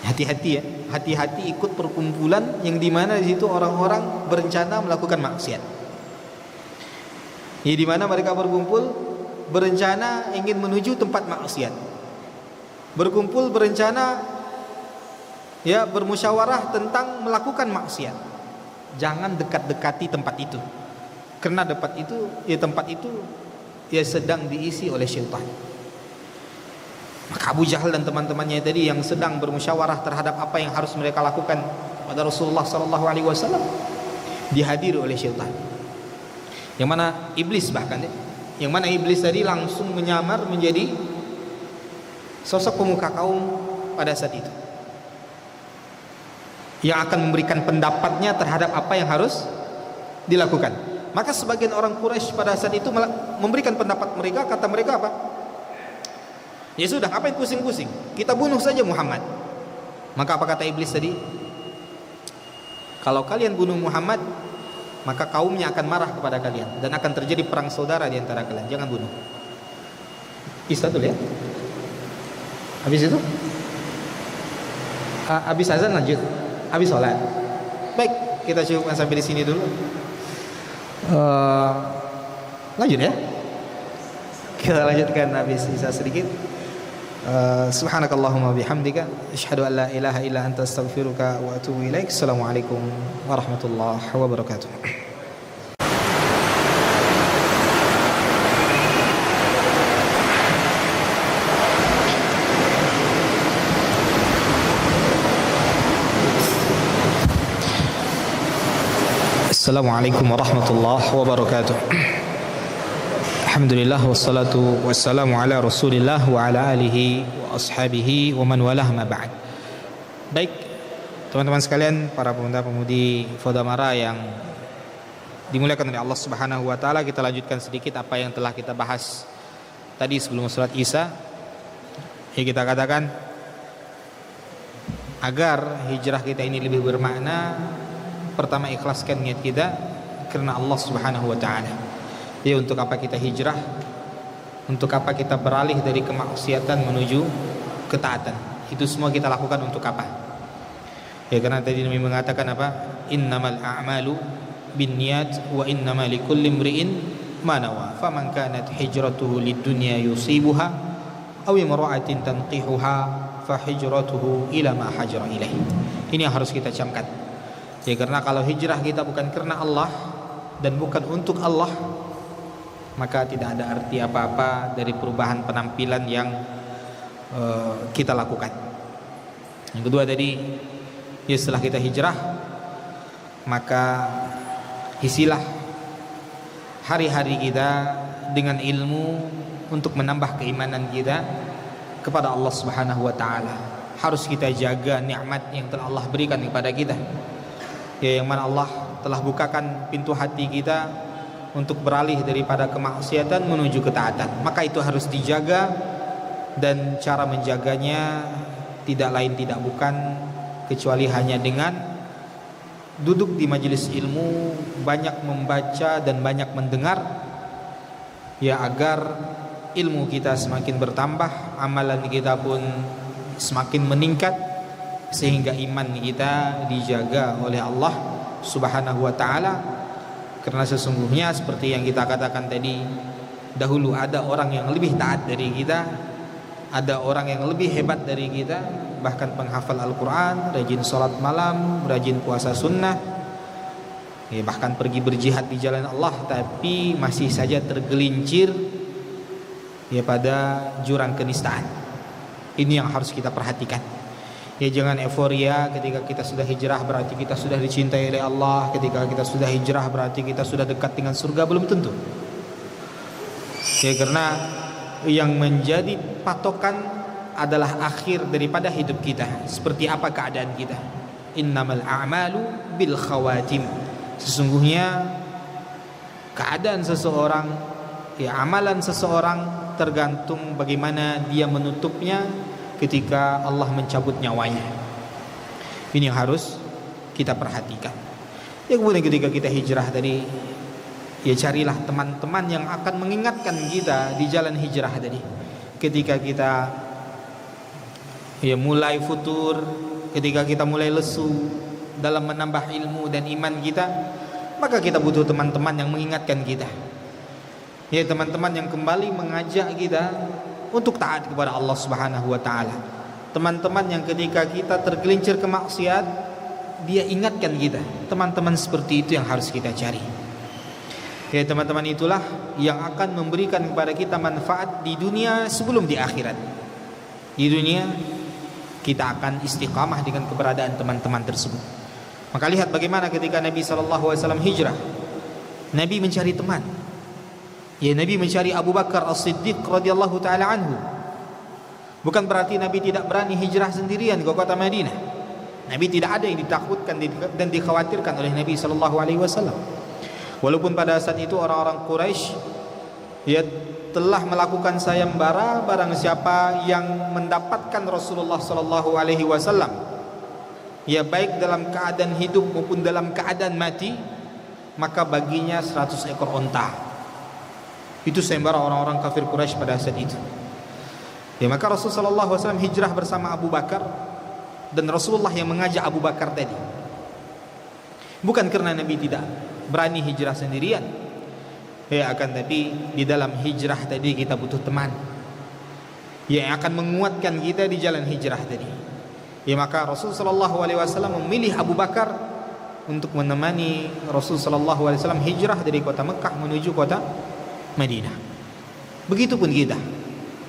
Hati-hati ya, hati-hati ikut perkumpulan yang dimana di situ orang-orang berencana melakukan maksiat. Ya, di mana mereka berkumpul berencana ingin menuju tempat maksiat. Berkumpul berencana, ya bermusyawarah tentang melakukan maksiat. Jangan dekat-dekati tempat itu. Karena tempat itu ya sedang diisi oleh syaitan. Maka Abu Jahal dan teman-temannya tadi yang sedang bermusyawarah terhadap apa yang harus mereka lakukan pada Rasulullah SAW dihadiri oleh syaitan. Yang mana iblis bahkan ya. Yang mana iblis tadi langsung menyamar menjadi sosok pemuka kaum pada saat itu, yang akan memberikan pendapatnya terhadap apa yang harus dilakukan. Maka sebagian orang Quraisy pada saat itu memberikan pendapat mereka. Kata mereka apa? Ya sudah, apa yang pusing-pusing, kita bunuh saja Muhammad. Maka apa kata iblis tadi? Kalau kalian bunuh Muhammad, maka kaumnya akan marah kepada kalian dan akan terjadi perang saudara di antara kalian. Jangan bunuh. Istatul ya. Habis itu habis azan lanjut, habis sholat. Baik, kita cukupkan sampai di sini dulu. Lanjut ya. Kita lanjutkan habis sisa sedikit. Subhanakallahumma bihamdika asyhadu an la ilaha illa anta astaghfiruka wa atubu ilaik. Assalamualaikum warahmatullahi wabarakatuh. Assalamualaikum warahmatullahi wabarakatuh. Alhamdulillah wassalatu wassalamu ala Rasulillah wa ala alihi wa ashabihi wa man walah ma ba'd. Baik, teman-teman sekalian, para pemuda-pemudi Fodamara yang dimuliakan oleh Allah Subhanahu wa taala, kita lanjutkan sedikit apa yang telah kita bahas tadi sebelum salat Isya. Ya, kita katakan agar hijrah kita ini lebih bermakna, pertama ikhlaskan niat kita karena Allah Subhanahu wa taala. Ya, untuk apa kita hijrah? Untuk apa kita beralih dari kemaksiatan menuju ketaatan? Itu semua kita lakukan untuk apa? Ya, karena tadi Nabi mengatakan apa? Innamal a'malu binniyat wa innamal likulli imri'in ma nawa. Faman kanat hijratuhu lid-dunya yusibuha aw imra'atin tanqihuha fa hijratuhu ila ma hajara ilaih. Ini yang harus kita camkan. Ya, karena kalau hijrah kita bukan karena Allah dan bukan untuk Allah, maka tidak ada arti apa-apa dari perubahan penampilan yang kita lakukan. Yang kedua tadi, ya setelah kita hijrah, maka isilah hari-hari kita dengan ilmu untuk menambah keimanan kita, kepada Allah Subhanahu wa taala. Harus kita jaga nikmat yang telah Allah berikan kepada kita. Ya, yang mana Allah telah bukakan pintu hati kita untuk beralih daripada kemaksiatan menuju ketaatan. Maka itu harus dijaga, dan cara menjaganya tidak lain tidak bukan kecuali hanya dengan duduk di majelis ilmu, banyak membaca dan banyak mendengar, ya, agar ilmu kita semakin bertambah, amalan kita pun semakin meningkat, sehingga iman kita dijaga oleh Allah Subhanahu wa taala. Karena sesungguhnya seperti yang kita katakan tadi, dahulu ada orang yang lebih taat dari kita, ada orang yang lebih hebat dari kita, bahkan penghafal Al-Quran, rajin sholat malam, rajin puasa sunnah, ya, bahkan pergi berjihad di jalan Allah, tapi masih saja tergelincir, ya, pada jurang kenistaan. Ini yang harus kita perhatikan. Ya, jangan euforia ketika kita sudah hijrah berarti kita sudah dicintai oleh Allah. Ketika kita sudah hijrah berarti kita sudah dekat dengan surga. Belum tentu. Ya, karena yang menjadi patokan adalah akhir daripada hidup kita. Seperti apa keadaan kita. Innamal a'malu bil khawatim. Sesungguhnya keadaan seseorang, ya, amalan seseorang tergantung bagaimana dia menutupnya ketika Allah mencabut nyawanya. Ini yang harus kita perhatikan. Ya, kemudian ketika kita hijrah tadi, ya, carilah teman-teman yang akan mengingatkan kita di jalan hijrah tadi. Ketika kita, ya, mulai futur, ketika kita mulai lesu dalam menambah ilmu dan iman kita, maka kita butuh teman-teman yang mengingatkan kita. Ya, teman-teman yang kembali mengajak kita untuk taat kepada Allah Subhanahu wa taala. Teman-teman yang ketika kita tergelincir ke maksiat, dia ingatkan kita. Teman-teman seperti itu yang harus kita cari. Ya, teman-teman itulah yang akan memberikan kepada kita manfaat di dunia sebelum di akhirat. Di dunia kita akan istiqamah dengan keberadaan teman-teman tersebut. Maka lihat bagaimana ketika Nabi SAW hijrah, Nabi mencari teman. Ya, Nabi mencari Abu Bakar As-Siddiq radhiyallahu taala anhu. Bukan berarti Nabi tidak berani hijrah sendirian ke kota Madinah. Nabi tidak ada yang ditakutkan dan dikhawatirkan oleh Nabi sallallahu alaihi wasallam. Walaupun pada saat itu orang-orang Quraisy, ya, telah melakukan sayembara, barang siapa yang mendapatkan Rasulullah sallallahu alaihi wasallam, ya, baik dalam keadaan hidup maupun dalam keadaan mati, maka baginya 100 ekor onta. Itu sayembara orang-orang kafir Quraisy pada saat itu. Ya, maka Rasulullah SAW hijrah bersama Abu Bakar, dan Rasulullah yang mengajak Abu Bakar tadi. Bukan karena Nabi tidak berani hijrah sendirian, ya, akan tapi di dalam hijrah tadi kita butuh teman yang akan menguatkan kita di jalan hijrah tadi. Ya, maka Rasulullah SAW memilih Abu Bakar untuk menemani Rasulullah SAW hijrah dari kota Mekah menuju kota Madinah. Begitupun kita.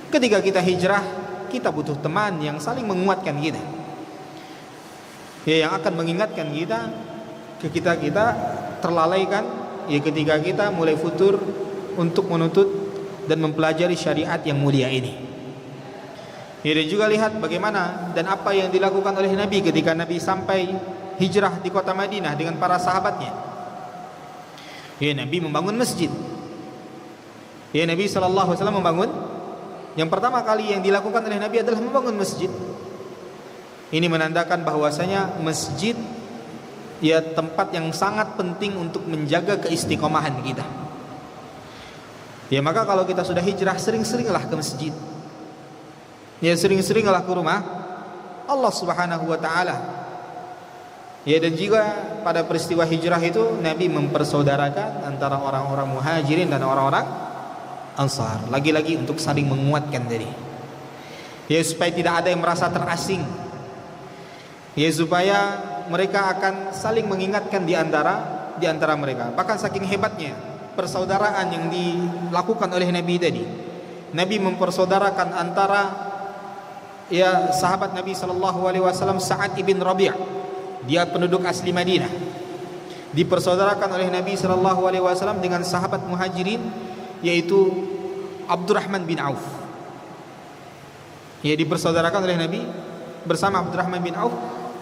Ketika kita hijrah, kita butuh teman yang saling menguatkan kita. Ya, yang akan mengingatkan kita ketika kita terlalaikan, ya, ketika kita mulai futur untuk menuntut dan mempelajari syariat yang mulia ini. Ya, dan juga lihat bagaimana dan apa yang dilakukan oleh Nabi ketika Nabi sampai hijrah di kota Madinah dengan para sahabatnya. Ya, Nabi membangun masjid. Ya, Nabi SAW membangun. Yang pertama kali yang dilakukan oleh Nabi adalah membangun masjid. Ini menandakan bahwasanya masjid, ya, tempat yang sangat penting untuk menjaga keistiqomahan kita. Ya, maka kalau kita sudah hijrah, sering-seringlah ke masjid. Ya, sering-seringlah ke rumah Allah Subhanahu wa taala. Ya, dan juga pada peristiwa hijrah itu Nabi mempersaudarakan antara orang-orang Muhajirin dan orang-orang Ansar, lagi-lagi untuk saling menguatkan diri. Ya, supaya tidak ada yang merasa terasing. Ya, supaya mereka akan saling mengingatkan di antara mereka. Bahkan saking hebatnya persaudaraan yang dilakukan oleh Nabi tadi. Nabi mempersaudarakan antara, ya, sahabat Nabi sallallahu alaihi wasallam Sa'ad ibn Rabi'. Dia penduduk asli Madinah. Dipersaudarakan oleh Nabi sallallahu alaihi wasallam dengan sahabat Muhajirin, yaitu Abdurrahman bin Auf. Ia dipersaudarakan oleh Nabi bersama Abdurrahman bin Auf,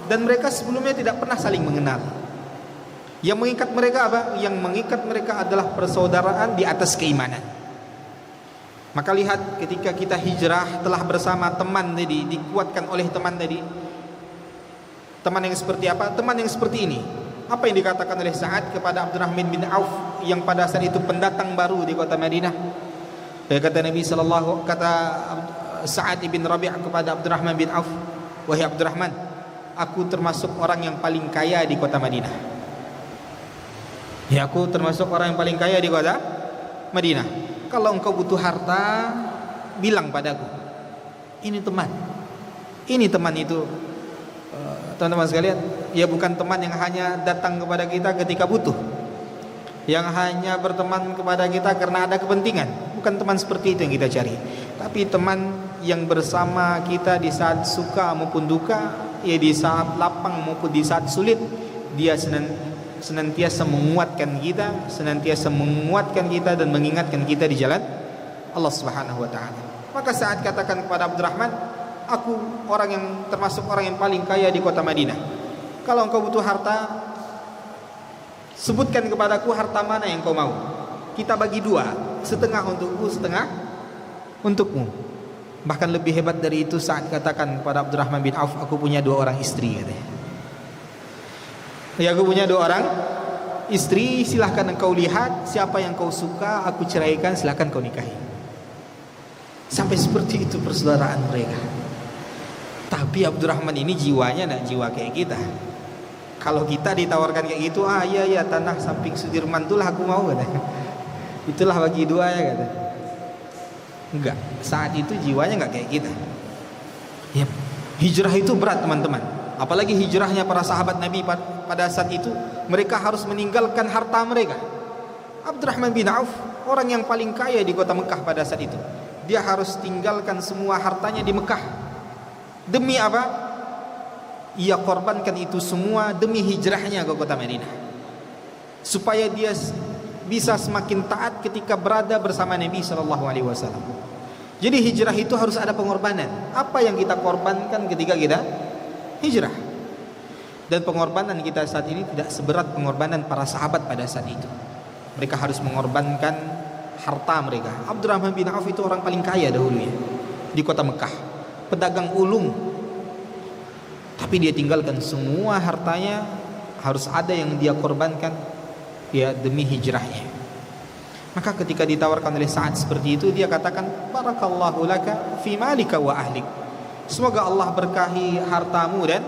dan mereka sebelumnya tidak pernah saling mengenal. Yang mengikat mereka apa? Yang mengikat mereka adalah persaudaraan di atas keimanan. Maka lihat ketika kita hijrah telah bersama teman tadi, dikuatkan oleh teman tadi. Teman yang seperti apa? Teman yang seperti ini. Apa yang dikatakan oleh Sa'ad kepada Abdurrahman bin Auf yang pada saat itu pendatang baru di kota Madinah? Kata Nabi kata Sa'ad ibn Rabi' kepada Abdurrahman bin Auf, wahai Abdurrahman, aku termasuk orang yang paling kaya di kota Madinah. Ya, aku termasuk orang yang paling kaya di kota Madinah. Kalau engkau butuh harta, bilang padaku. Ini teman. Ini teman itu, teman-teman sekalian, ya bukan teman yang hanya datang kepada kita ketika butuh, yang hanya berteman kepada kita karena ada kepentingan. Bukan teman seperti itu yang kita cari, tapi teman yang bersama kita di saat suka maupun duka, ya di saat lapang maupun di saat sulit. Dia senantiasa menguatkan kita, dan mengingatkan kita di jalan Allah Subhanahu wa taala. Maka saat katakan kepada Abdurrahman, aku orang yang termasuk orang yang paling kaya di kota Madinah. Kalau engkau butuh harta, sebutkan kepadaku harta mana yang kau mau. Kita bagi dua, setengah untukku, setengah untukmu. Bahkan lebih hebat dari itu saat katakan kepada Abdurrahman bin Auf, aku punya 2 orang istri, katanya. Ya, aku punya 2 orang istri, silahkan engkau lihat siapa yang kau suka, aku ceraikan, silahkan kau nikahi. Sampai seperti itu persaudaraan mereka. Tapi Abdurrahman ini jiwanya tidak jiwa kayak kita. Kalau kita ditawarkan kayak gitu, iya tanah samping Sudirman itulah aku mau, katanya. Itulah bagi 2 ya, katanya. Enggak, saat itu jiwanya enggak kayak kita. Ya, hijrah itu berat, teman-teman. Apalagi hijrahnya para sahabat Nabi pada saat itu, mereka harus meninggalkan harta mereka. Abdurrahman bin Auf, orang yang paling kaya di kota Mekah pada saat itu, dia harus tinggalkan semua hartanya di Mekah. Demi apa? Ia korbankan itu semua demi hijrahnya ke kota Madinah, supaya dia bisa semakin taat ketika berada bersama Nabi SAW. Jadi hijrah itu harus ada pengorbanan. Apa yang kita korbankan ketika kita hijrah? Dan pengorbanan kita saat ini tidak seberat pengorbanan para sahabat pada saat itu. Mereka harus mengorbankan harta mereka. Abdurrahman bin Auf itu orang paling kaya dahulunya di kota Mekah, pedagang ulung. Tapi dia tinggalkan semua hartanya, harus ada yang dia korbankan, ya, demi hijrahnya. Maka ketika ditawarkan oleh Sa'ad seperti itu, dia katakan, barakallahu laka fi malika wa ahlik. Semoga Allah berkahi hartamu dan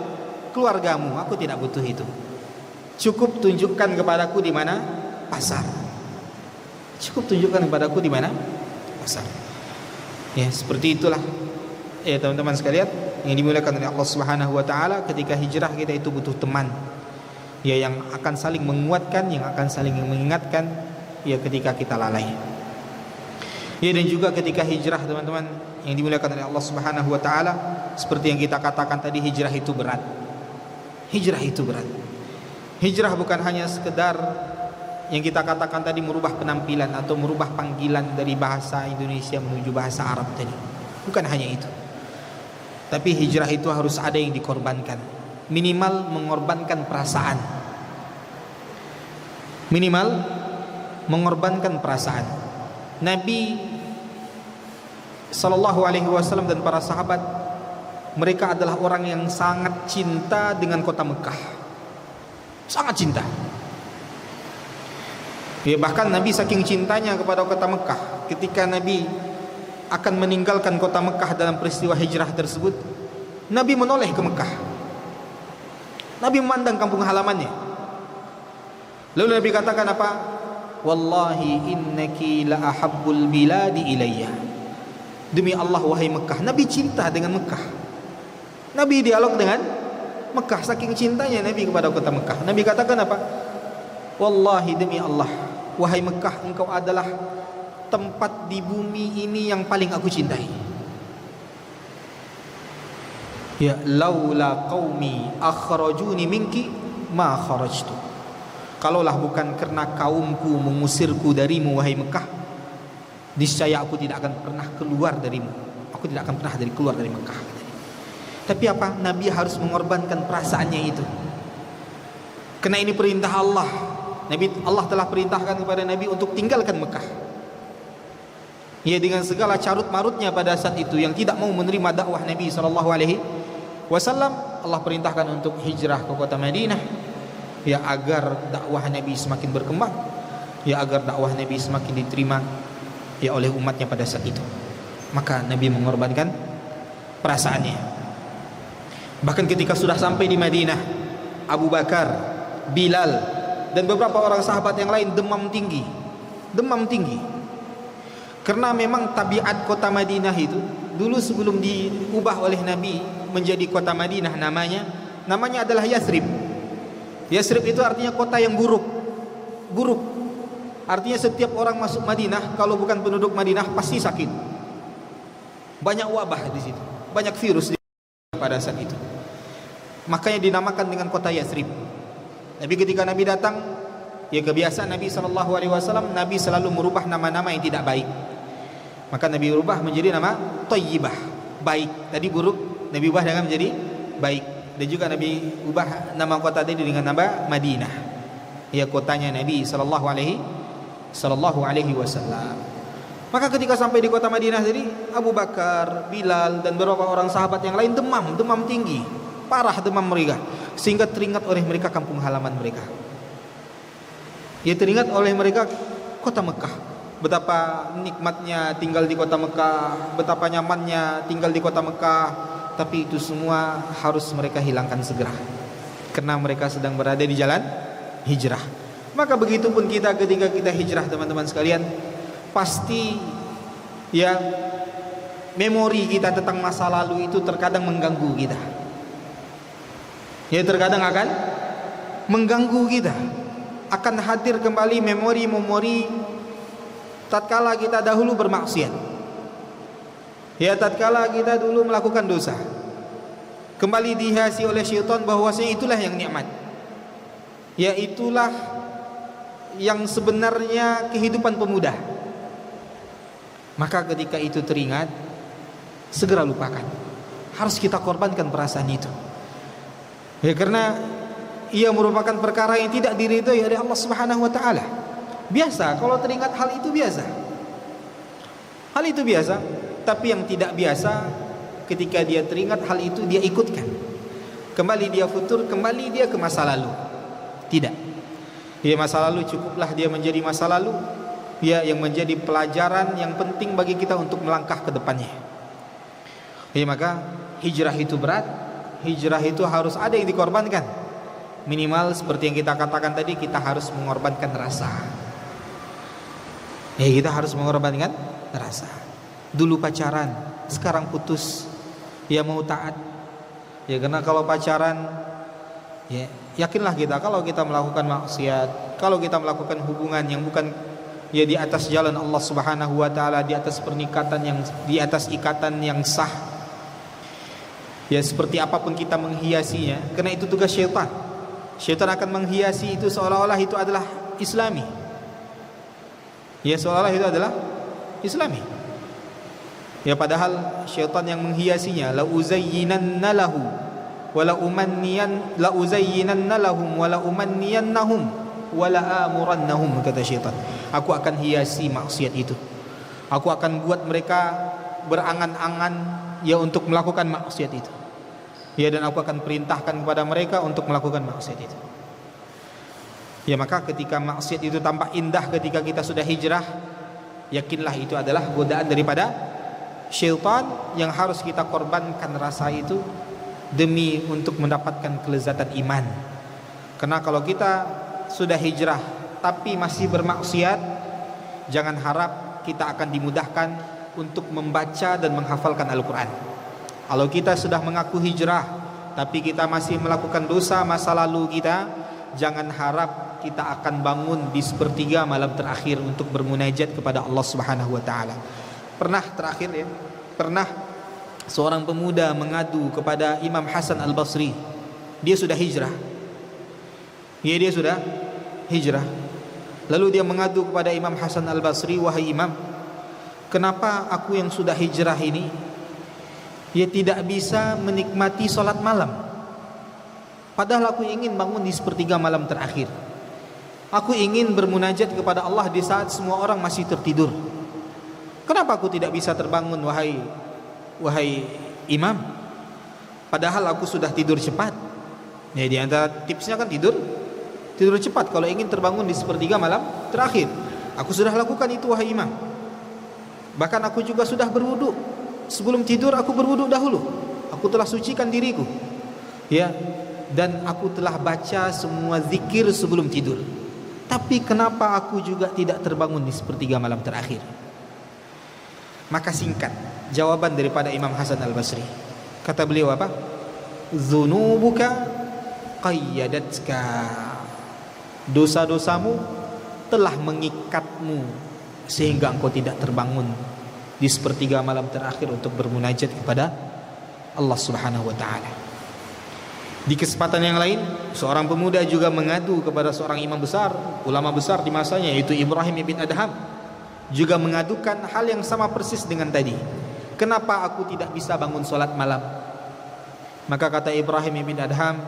keluargamu. Aku tidak butuh itu. Cukup tunjukkan kepadaku di mana pasar. Cukup tunjukkan kepadaku di mana pasar. Ya, seperti itulah. Ya, teman-teman sekalian yang dimuliakan oleh Allah Subhanahu wa taala, ketika hijrah kita itu butuh teman. Ya, yang akan saling menguatkan, yang akan saling mengingatkan, ya, ketika kita lalai. Ya, dan juga ketika hijrah, teman-teman yang dimuliakan oleh Allah Subhanahu wa taala, seperti yang kita katakan tadi, hijrah itu berat. Hijrah itu berat. Hijrah bukan hanya sekedar yang kita katakan tadi merubah penampilan atau merubah panggilan dari bahasa Indonesia menuju bahasa Arab tadi. Bukan hanya itu. Tapi hijrah itu harus ada yang dikorbankan. Minimal mengorbankan perasaan. Minimal mengorbankan perasaan. Nabi sallallahu alaihi wasallam dan para sahabat, mereka adalah orang yang sangat cinta dengan kota Mekah. Sangat cinta. Ya, bahkan Nabi saking cintanya kepada kota Mekah, ketika Nabi akan meninggalkan kota Mekah dalam peristiwa hijrah tersebut, Nabi menoleh ke Mekah. Nabi memandang kampung halamannya. Lalu Nabi katakan apa? Wallahi innaki la ahabbul biladi ilayya. Demi Allah wahai Mekah, Nabi cinta dengan Mekah. Nabi dialog dengan Mekah, saking cintanya Nabi kepada kota Mekah. Nabi katakan apa? Wallahi demi Allah, wahai Mekah, engkau adalah tempat di bumi ini yang paling aku cintai. Ya, laula qaumi akhrajuni minki ma kharajtu. Kalaulah bukan karena kaumku mengusirku darimu wahai Mekah, niscaya aku tidak akan pernah keluar darimu. aku tidak akan pernah keluar dari Mekah. Tapi apa? Nabi harus mengorbankan perasaannya itu. Karena ini perintah Allah. Allah telah perintahkan kepada Nabi untuk tinggalkan Mekah. Ya, dengan segala carut marutnya pada saat itu yang tidak mau menerima dakwah Nabi SAW, Allah perintahkan untuk hijrah ke kota Madinah, ya, agar dakwah Nabi semakin berkembang, ya, agar dakwah Nabi semakin diterima ya oleh umatnya pada saat itu. Maka Nabi mengorbankan perasaannya. Bahkan ketika sudah sampai di Madinah, Abu Bakar, Bilal, dan beberapa orang sahabat yang lain demam tinggi. Karena memang tabiat kota Madinah itu dulu sebelum diubah oleh Nabi menjadi kota Madinah, namanya adalah Yathrib. Yathrib itu artinya kota yang buruk. Artinya setiap orang masuk Madinah, kalau bukan penduduk Madinah pasti sakit. Banyak wabah di situ, banyak virus pada saat itu. Makanya dinamakan dengan kota Yathrib. Tapi ketika Nabi datang, ya kebiasaan Nabi SAW, Nabi selalu merubah nama-nama yang tidak baik. Maka Nabi ubah menjadi nama Thayyibah, baik. Tadi buruk, Nabi ubah dengan menjadi baik. Dan juga Nabi ubah nama kota tadi dengan nama Madinah, ya, kotanya Nabi SAW. Maka ketika sampai di kota Madinah tadi, Abu Bakar, Bilal, dan beberapa orang sahabat yang lain demam tinggi, parah demam mereka, sehingga teringat oleh mereka kampung halaman mereka. Ya, teringat oleh mereka kota Mekah, betapa nikmatnya tinggal di kota Mekah, betapa nyamannya tinggal di kota Mekah. Tapi itu semua harus mereka hilangkan segera, karena mereka sedang berada di jalan hijrah. Maka begitu pun kita ketika kita hijrah, teman-teman sekalian, pasti ya memori kita tentang masa lalu itu terkadang mengganggu kita. Ya, terkadang akan mengganggu kita. Akan hadir kembali memori-memori tatkala kita dahulu bermaksiat. Ya, tatkala kita dulu melakukan dosa. Kembali dihiasi oleh syaitan bahwasanya itulah yang nikmat. Ya, itulah yang sebenarnya kehidupan pemuda. Maka ketika itu teringat, segera lupakan. Harus kita korbankan perasaan itu. Ya, karena ia merupakan perkara yang tidak diridhoi oleh Allah Subhanahu wa taala. Biasa kalau teringat hal itu biasa. Hal itu biasa, tapi yang tidak biasa ketika dia teringat hal itu dia ikutkan. Kembali dia futur, kembali dia ke masa lalu. Tidak. Ya, masa lalu cukuplah dia menjadi masa lalu, ya, yang menjadi pelajaran yang penting bagi kita untuk melangkah ke depannya. Ya, maka hijrah itu berat. Hijrah itu harus ada yang dikorbankan. Minimal seperti yang kita katakan tadi, kita harus mengorbankan rasa. Ya, kita harus mengorbankan rasa. Dulu pacaran, sekarang putus, ya mau taat. Ya, karena kalau pacaran, ya yakinlah kita kalau kita melakukan maksiat, kalau kita melakukan hubungan yang bukan ya di atas jalan Allah Subhanahu wa taala, di atas di atas ikatan yang sah. Ya, seperti apapun kita menghiasinya, karena itu tugas syaitan. Syaitan akan menghiasi itu seolah-olah itu adalah Islami. Ya, seolah-olah itu adalah Islami. Ya, padahal syaitan yang menghiasinya, la uzayyinanna lahu wa la uzayyinanna lahum wa la umanniyannahum wa la amurannahum, kata syaitan. Aku akan hiasi maksiat itu. Aku akan buat mereka berangan-angan ya untuk melakukan maksiat itu. Ya, dan aku akan perintahkan kepada mereka untuk melakukan maksiat itu. Ya, maka ketika maksiat itu tampak indah ketika kita sudah hijrah, yakinlah itu adalah godaan daripada syaitan yang harus kita korbankan rasa itu demi untuk mendapatkan kelezatan iman. Karena kalau kita sudah hijrah tapi masih bermaksiat, jangan harap kita akan dimudahkan untuk membaca dan menghafalkan Al-Quran. Kalau kita sudah mengaku hijrah tapi kita masih melakukan dosa masa lalu kita, jangan harap kita akan bangun di sepertiga malam terakhir untuk bermunajat kepada Allah Subhanahu wa taala. Pernah seorang pemuda mengadu kepada Imam Hasan Al-Basri. Dia sudah hijrah. Ya, dia sudah hijrah. Lalu dia mengadu kepada Imam Hasan Al-Basri, "Wahai Imam, kenapa aku yang sudah hijrah ini Ia tidak bisa menikmati sholat malam, padahal aku ingin bangun di sepertiga malam terakhir. Aku ingin bermunajat kepada Allah di saat semua orang masih tertidur. Kenapa aku tidak bisa terbangun, wahai imam? Padahal aku sudah tidur cepat. Ya, di antara tipsnya kan tidur cepat kalau ingin terbangun di sepertiga malam terakhir. Aku sudah lakukan itu, wahai imam. Bahkan aku juga sudah berwudu. Sebelum tidur aku berwudu dahulu. Aku telah sucikan diriku. Ya, dan aku telah baca semua zikir sebelum tidur. Tapi kenapa aku juga tidak terbangun di sepertiga malam terakhir? Maka singkat jawaban daripada Imam Hasan Al-Basri. Kata beliau apa? Dzunubuka qayyadatka. Dosa-dosamu telah mengikatmu sehingga engkau tidak terbangun di sepertiga malam terakhir untuk bermunajat kepada Allah Subhanahu wa taala. Di kesempatan yang lain, seorang pemuda juga mengadu kepada seorang imam besar, ulama besar di masanya, yaitu Ibrahim bin Adham, juga mengadukan hal yang sama persis dengan tadi. Kenapa aku tidak bisa bangun salat malam? Maka kata Ibrahim bin Adham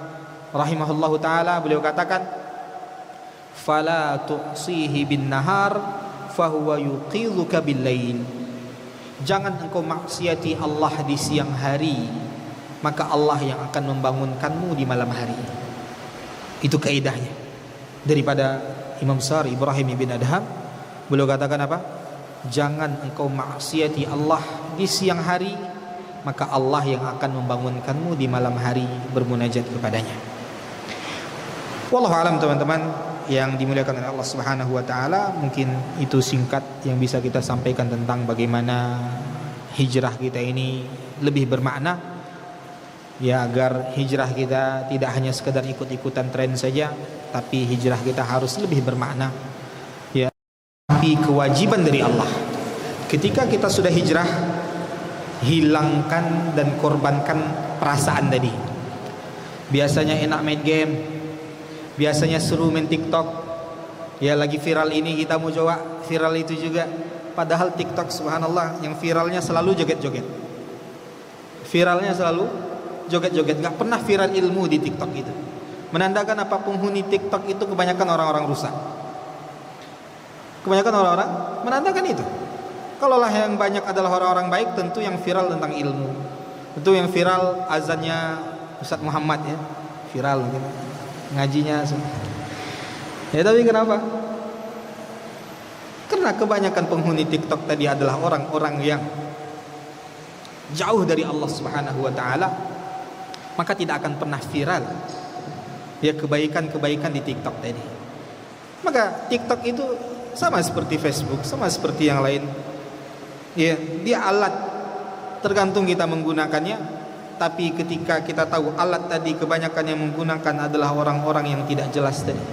rahimahullahu taala, beliau katakan, fala tu'sihi bin nahar fahuwa yuqidhuka bil lail. Jangan engkau maksiati Allah di siang hari, maka Allah yang akan membangunkanmu di malam hari. Itu kaidahnya daripada Imam besar Ibrahim bin Adham. Beliau katakan apa? Jangan engkau maksiati Allah di siang hari, maka Allah yang akan membangunkanmu di malam hari bermunajat kepadanya. Wallahu alam, teman-teman yang dimuliakan oleh Allah Subhanahu wa taala. Mungkin itu singkat yang bisa kita sampaikan tentang bagaimana hijrah kita ini lebih bermakna, ya, agar hijrah kita tidak hanya sekedar ikut-ikutan tren saja, tapi hijrah kita harus lebih bermakna, ya, tapi kewajiban dari Allah. Ketika kita sudah hijrah, hilangkan dan korbankan perasaan tadi. Biasanya enak main game, biasanya seru main TikTok, ya, lagi viral ini kita mau coba viral itu juga. Padahal TikTok, subhanallah, yang viralnya selalu joget-joget. Viralnya selalu joget-joget, nggak pernah viral ilmu di TikTok itu. Menandakan apa? Penghuni TikTok itu kebanyakan orang-orang rusak. Kebanyakan orang-orang menandakan itu. Kalaulah yang banyak adalah orang-orang baik, tentu yang viral tentang ilmu. Tentu yang viral azannya Ustadz Muhammad, ya, viral gitu. Ngajinya ya, tapi kenapa? Karena kebanyakan penghuni TikTok tadi adalah orang-orang yang jauh dari Allah Subhanahu wa taala, maka tidak akan pernah viral, ya, kebaikan-kebaikan di TikTok tadi. Maka TikTok itu sama seperti Facebook, sama seperti yang lain, ya, dia alat, tergantung kita menggunakannya. Tapi ketika kita tahu alat tadi kebanyakan yang menggunakan adalah orang-orang yang tidak jelas tadi,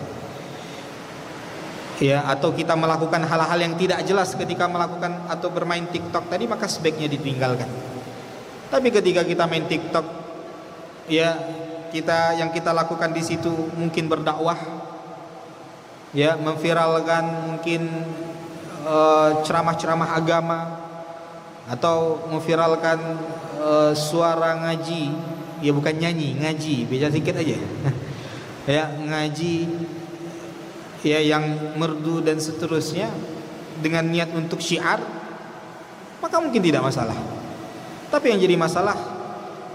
ya, atau kita melakukan hal-hal yang tidak jelas ketika melakukan atau bermain TikTok tadi, maka sebaiknya ditinggalkan. Tapi ketika kita main TikTok, ya, yang kita lakukan di situ mungkin berdakwah, ya, memviralkan mungkin ceramah-ceramah agama, atau memviralkan suara ngaji, ya, bukan nyanyi, ngaji, beda sedikit aja, ya, ngaji, ya, yang merdu dan seterusnya dengan niat untuk syiar, maka mungkin tidak masalah. Tapi yang jadi masalah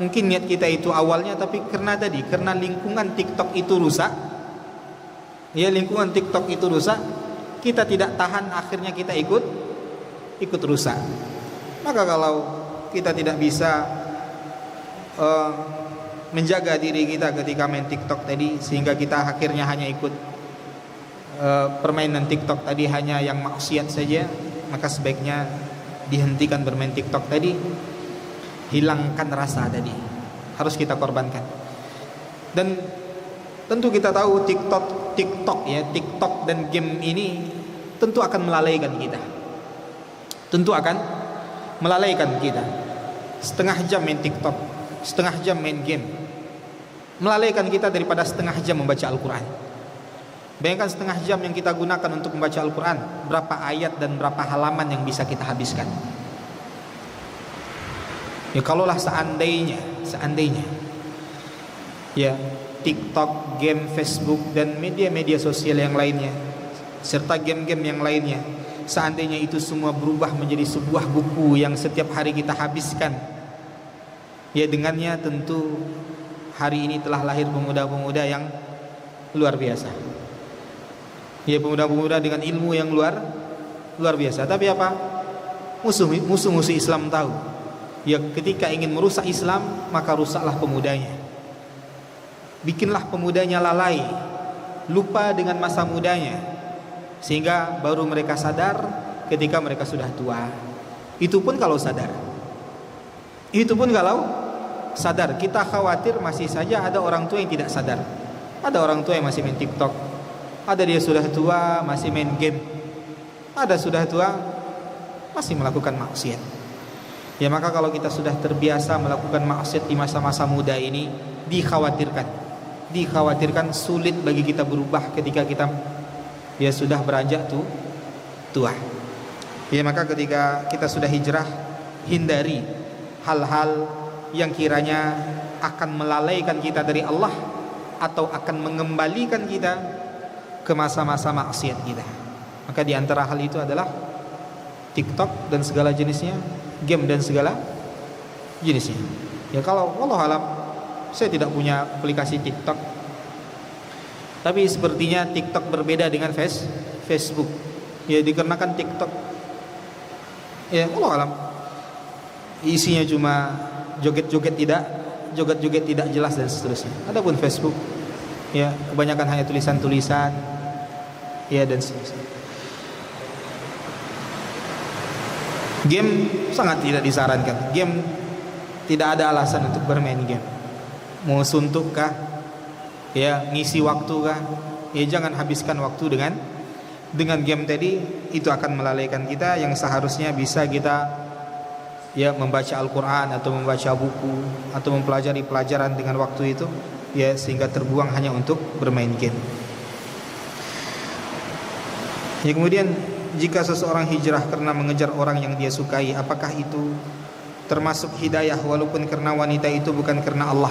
mungkin niat kita itu awalnya, tapi karena lingkungan TikTok itu rusak, ya, lingkungan TikTok itu rusak, kita tidak tahan, akhirnya kita ikut rusak. Maka kalau kita tidak bisa menjaga diri kita ketika main TikTok tadi, sehingga kita akhirnya hanya ikut permainan TikTok tadi, hanya yang maksiat saja, maka sebaiknya dihentikan bermain TikTok tadi. Hilangkan rasa tadi, harus kita korbankan. Dan tentu kita tahu TikTok, ya, TikTok dan game ini tentu akan melalaikan kita. Tentu akan melalaikan kita. Setengah jam main TikTok, setengah jam main game, melalaikan kita daripada setengah jam membaca Al-Quran. Bayangkan setengah jam yang kita gunakan untuk membaca Al-Quran, berapa ayat dan berapa halaman yang bisa kita habiskan. Ya kalaulah seandainya ya TikTok, game Facebook dan media-media sosial yang lainnya serta game-game yang lainnya, seandainya itu semua berubah menjadi sebuah buku yang setiap hari kita habiskan, ya dengannya tentu hari ini telah lahir pemuda-pemuda yang luar biasa. Ya pemuda-pemuda dengan ilmu yang luar biasa. Tapi apa? Musuh-musuh Islam tahu. Ya ketika ingin merusak Islam, maka rusaklah pemudanya. Bikinlah pemudanya lalai, lupa dengan masa mudanya, sehingga baru mereka sadar ketika mereka sudah tua. Itu pun kalau sadar. Kita khawatir masih saja ada orang tua yang tidak sadar. Ada orang tua yang masih main TikTok, ada dia sudah tua masih main game, ada sudah tua masih melakukan maksiat. Ya maka kalau kita sudah terbiasa melakukan maksiat di masa-masa muda ini, dikhawatirkan sulit bagi kita berubah ketika kita ya sudah beranjak tua. Ya maka ketika kita sudah hijrah, hindari hal-hal yang kiranya akan melalaikan kita dari Allah atau akan mengembalikan kita ke masa-masa maksiat kita. Maka di antara hal itu adalah TikTok dan segala jenisnya, game dan segala jenisnya. Ya kalau wallahu alam, saya tidak punya aplikasi TikTok, tapi sepertinya TikTok berbeda dengan Facebook. Ya dikarenakan TikTok, ya wallahu alam, isinya cuma joget-joget tidak jelas dan seterusnya. Adapun Facebook, ya kebanyakan hanya tulisan-tulisan, ya dan seterusnya. Game sangat tidak disarankan. Game tidak ada alasan untuk bermain game. Mau suntuk kah? Ya ngisi waktu kah? Ya jangan habiskan waktu dengan game tadi. Itu akan melalaikan kita yang seharusnya bisa kita ya membaca Al-Quran atau membaca buku atau mempelajari pelajaran dengan waktu itu, ya sehingga terbuang hanya untuk bermain game. Ya kemudian jika seseorang hijrah karena mengejar orang yang dia sukai, apakah itu termasuk hidayah walaupun karena wanita itu bukan karena Allah?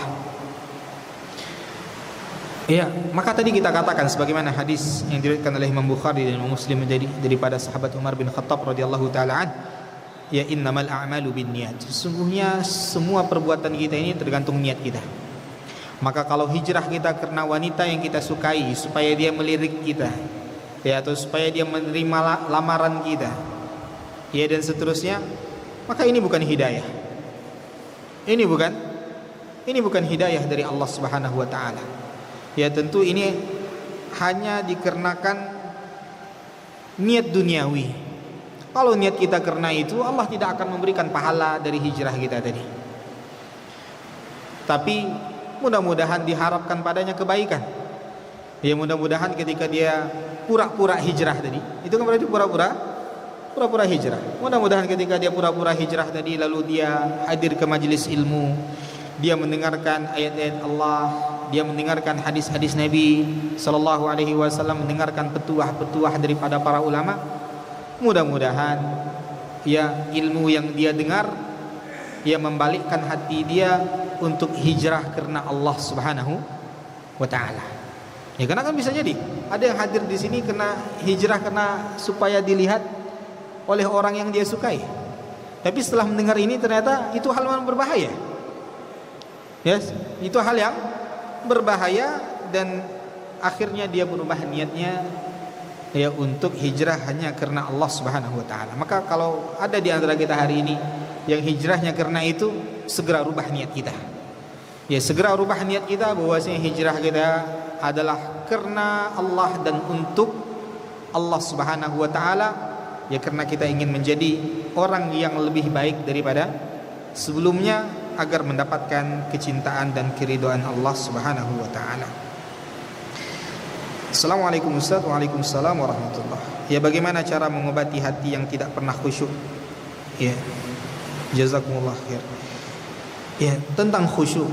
Ya, maka tadi kita katakan sebagaimana hadis yang diriwayatkan oleh Imam Bukhari dan Imam Muslim daripada sahabat Umar bin Khattab radhiyallahu taala an, ya innamal a'malu binniyat. Sesungguhnya semua perbuatan kita ini tergantung niat kita. Maka kalau hijrah kita karena wanita yang kita sukai supaya dia melirik kita, ya atau supaya dia menerima lamaran kita, ya dan seterusnya, maka ini bukan hidayah. Ini bukan hidayah dari Allah Subhanahu wa taala. Ya tentu ini hanya dikarenakan niat duniawi. Kalau niat kita karena itu, Allah tidak akan memberikan pahala dari hijrah kita tadi. Tapi mudah-mudahan diharapkan padanya kebaikan. Ya mudah-mudahan ketika dia pura-pura hijrah tadi, itu kan berarti pura-pura hijrah. Mudah-mudahan ketika dia pura-pura hijrah tadi, lalu dia hadir ke majelis ilmu, dia mendengarkan ayat-ayat Allah, dia mendengarkan hadis-hadis Nabi sallallahu alaihi wasallam, mendengarkan petuah-petuah daripada para ulama. Mudah-mudahan ya ilmu yang dia dengar ya membalikkan hati dia untuk hijrah karena Allah Subhanahu wa taala. Ya karena kan bisa jadi ada yang hadir di sini kena hijrah karena supaya dilihat oleh orang yang dia sukai. Tapi setelah mendengar ini ternyata itu hal yang berbahaya. Yes, itu hal yang berbahaya dan akhirnya dia berubah niatnya ya untuk hijrah hanya karena Allah Subhanahu wa taala. Maka kalau ada di antara kita hari ini yang hijrahnya karena itu, segera rubah niat kita. Ya segera rubah niat kita bahwasanya hijrah kita adalah karena Allah dan untuk Allah Subhanahu wa taala, ya karena kita ingin menjadi orang yang lebih baik daripada sebelumnya agar mendapatkan kecintaan dan keridhaan Allah Subhanahu wa taala. Assalamualaikum Ustaz. Waalaikumsalam warahmatullahi. Ya bagaimana cara mengobati hati yang tidak pernah khusyuk? Ya. Jazakumullah khair. Ya, tentang khusyuk.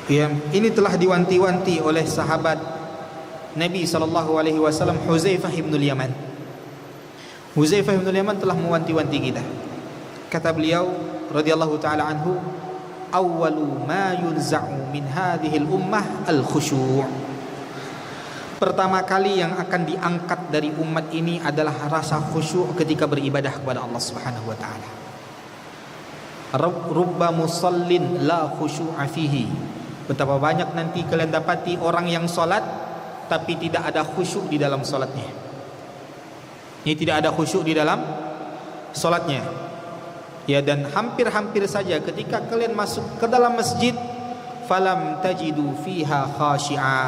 Ya, ini telah diwanti-wanti oleh sahabat Nabi sallallahu alaihi wasallam Huzaifah bin Yaman. Huzaifah bin Yaman telah mewanti-wanti kita. Kata beliau, radhiyallahu taala anhu, awwalu ma yunza'u min hadhil ummah al-khusyu'. Pertama kali yang akan diangkat dari umat ini adalah rasa khusyuk ketika beribadah kepada Allah Subhanahu wa taala. Rubba musallin la khusyu'a fihi. Betapa banyak nanti kalian dapati orang yang salat tapi tidak ada khusyuk di dalam salatnya. Ini tidak ada khusyuk di dalam salatnya. Ya, dan hampir-hampir saja ketika kalian masuk ke dalam masjid, falam tajidu fiha khashi'a.